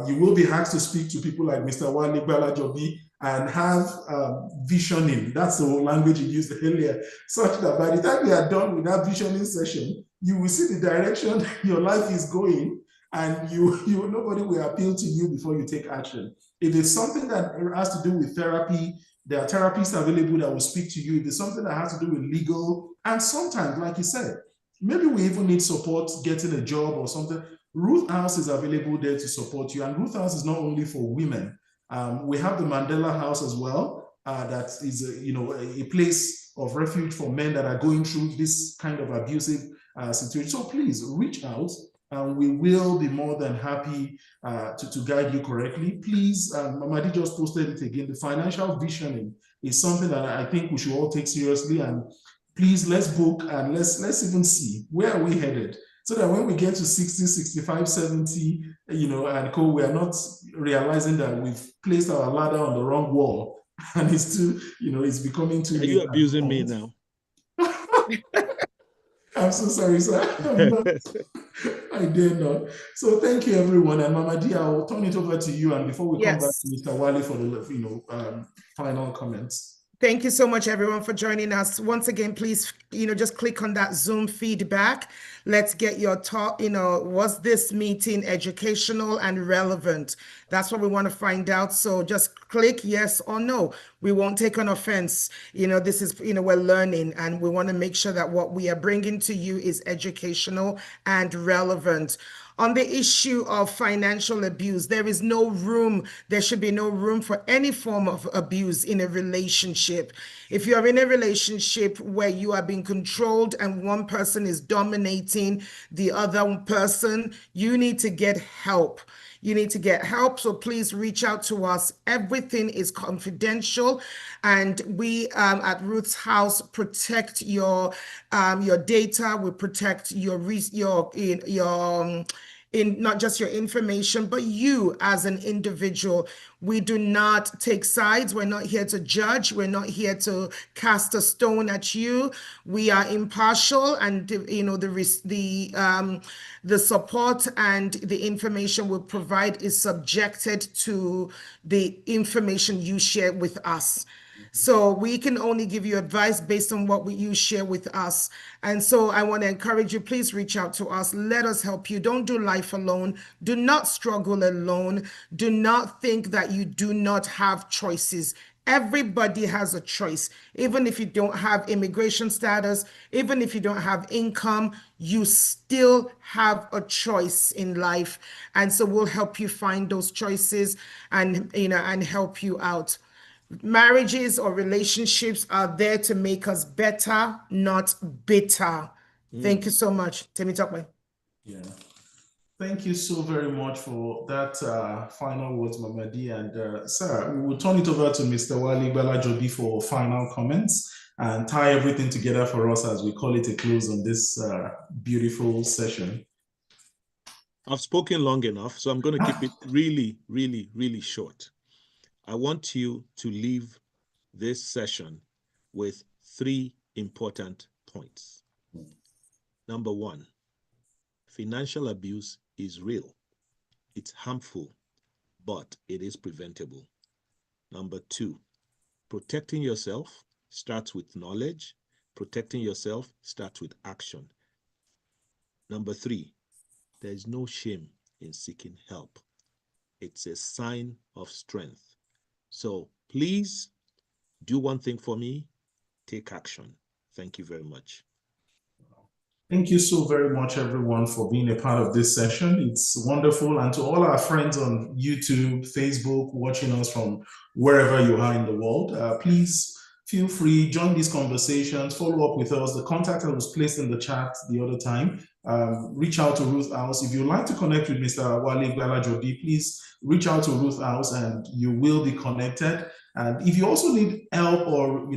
you will be asked to speak to people like Mr. Wale Balajobi and have visioning. That's the language you used earlier, such that by the time you are done with that visioning session, you will see the direction your life is going, and nobody will appeal to you before you take action. If it's something that has to do with therapy, there are therapists available that will speak to you. If it's something that has to do with legal, and sometimes, like you said, maybe we even need support getting a job or something. Ruth House is available there to support you. And Ruth House is not only for women. We have the Mandela House as well. That is a place of refuge for men that are going through this kind of abusive situation. So please reach out. And we will be more than happy to guide you correctly. Please, Mamadi just posted it again. The financial visioning is something that I think we should all take seriously. And please, let's book and let's even see where are we headed, so that when we get to 60, 65, 70, and co, we are not realizing that we've placed our ladder on the wrong wall, and it's too, it's becoming too. Are you abusing me now? I'm so sorry, sir. I'm not. I dare not. So thank you, everyone. And Mama D, I will turn it over to you. And before we come back to Mr. Wale for the final comments. Thank you so much, everyone, for joining us. Once again, please, just click on that Zoom feedback. Let's get your talk, was this meeting educational and relevant? That's what we want to find out. So just click yes or no. We won't take an offense. This is, we're learning, and we want to make sure that what we are bringing to you is educational and relevant. On the issue of financial abuse, there should be no room for any form of abuse in a relationship. If you're in a relationship where you are being controlled and one person is dominating the other person, you need to get help. You need to get help. So please reach out to us. Everything is confidential. And we at Ruth's House protect your data. We protect in not just your information, but you as an individual. We do not take sides. We're not here to judge. We're not here to cast a stone at you. We are impartial, and the support and the information we provide is subjected to the information you share with us. So we can only give you advice based on what you share with us. And so I want to encourage you, please reach out to us. Let us help you. Don't do life alone. Do not struggle alone. Do not think that you do not have choices. Everybody has a choice. Even if you don't have immigration status, even if you don't have income, you still have a choice in life. And so we'll help you find those choices and help you out. Marriages or relationships are there to make us better, not bitter. Thank you so much. Temitope. Yeah. Thank you so very much for that final words, Mama D. And sir, we will turn it over to Mr. Wale Balajobi for final comments and tie everything together for us as we call it a close on this beautiful session. I've spoken long enough, so I'm going to keep it really, really, really short. I want you to leave this session with 3 important points. Number 1, financial abuse is real. It's harmful, but it is preventable. Number 2, protecting yourself starts with knowledge. Protecting yourself starts with action. Number 3, there is no shame in seeking help. It's a sign of strength. So please do one thing for me, take action. Thank you very much. Thank you so very much, everyone, for being a part of this session. It's wonderful. And to all our friends on YouTube, Facebook, watching us from wherever you are in the world, please feel free, join these conversations, follow up with us. The contact that was placed in the chat the other time, reach out to Ruth House. If you'd like to connect with Mr. Wale Balajobi, please reach out to Ruth House and you will be connected. And if you also need help or,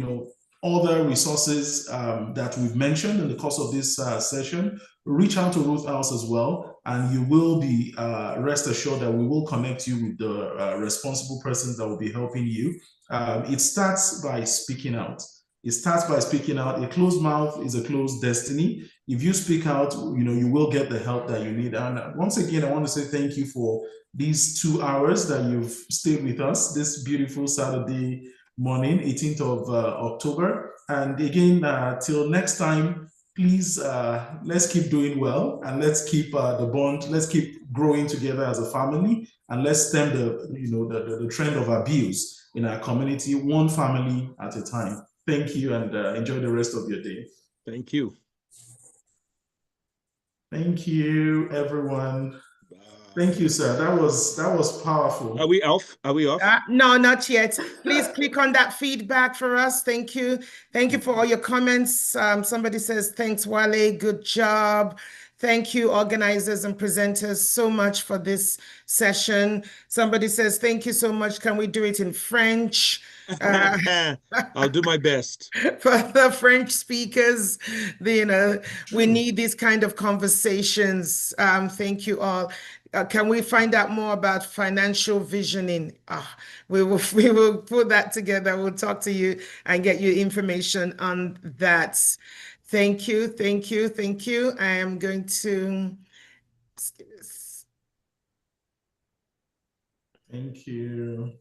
other resources that we've mentioned in the course of this session, reach out to Ruth House as well, and you will be rest assured that we will connect you with the responsible persons that will be helping you. It starts by speaking out. It starts by speaking out. A closed mouth is a closed destiny. If you speak out, you will get the help that you need. And once again, I want to say thank you for these 2 hours that you've stayed with us this beautiful Saturday morning, 18th of October. And again, till next time, please, let's keep doing well, and let's keep the bond, let's keep growing together as a family, and let's stem the trend of abuse in our community, one family at a time. Thank you, and enjoy the rest of your day. Thank you. Thank you, everyone. Thank you, sir. That was powerful. Are we off? Are we off? No, not yet. Please click on that feedback for us. Thank you. Thank you for all your comments. Somebody says, thanks, Wale. Good job. Thank you, organizers and presenters, so much for this session. Somebody says, thank you so much. Can we do it in French? I'll do my best. For the French speakers, we need these kind of conversations. Thank you all. Can we find out more about financial visioning? We will put that together. We'll talk to you and get you information on that. Thank you, thank you, thank you. I am going to. Thank you.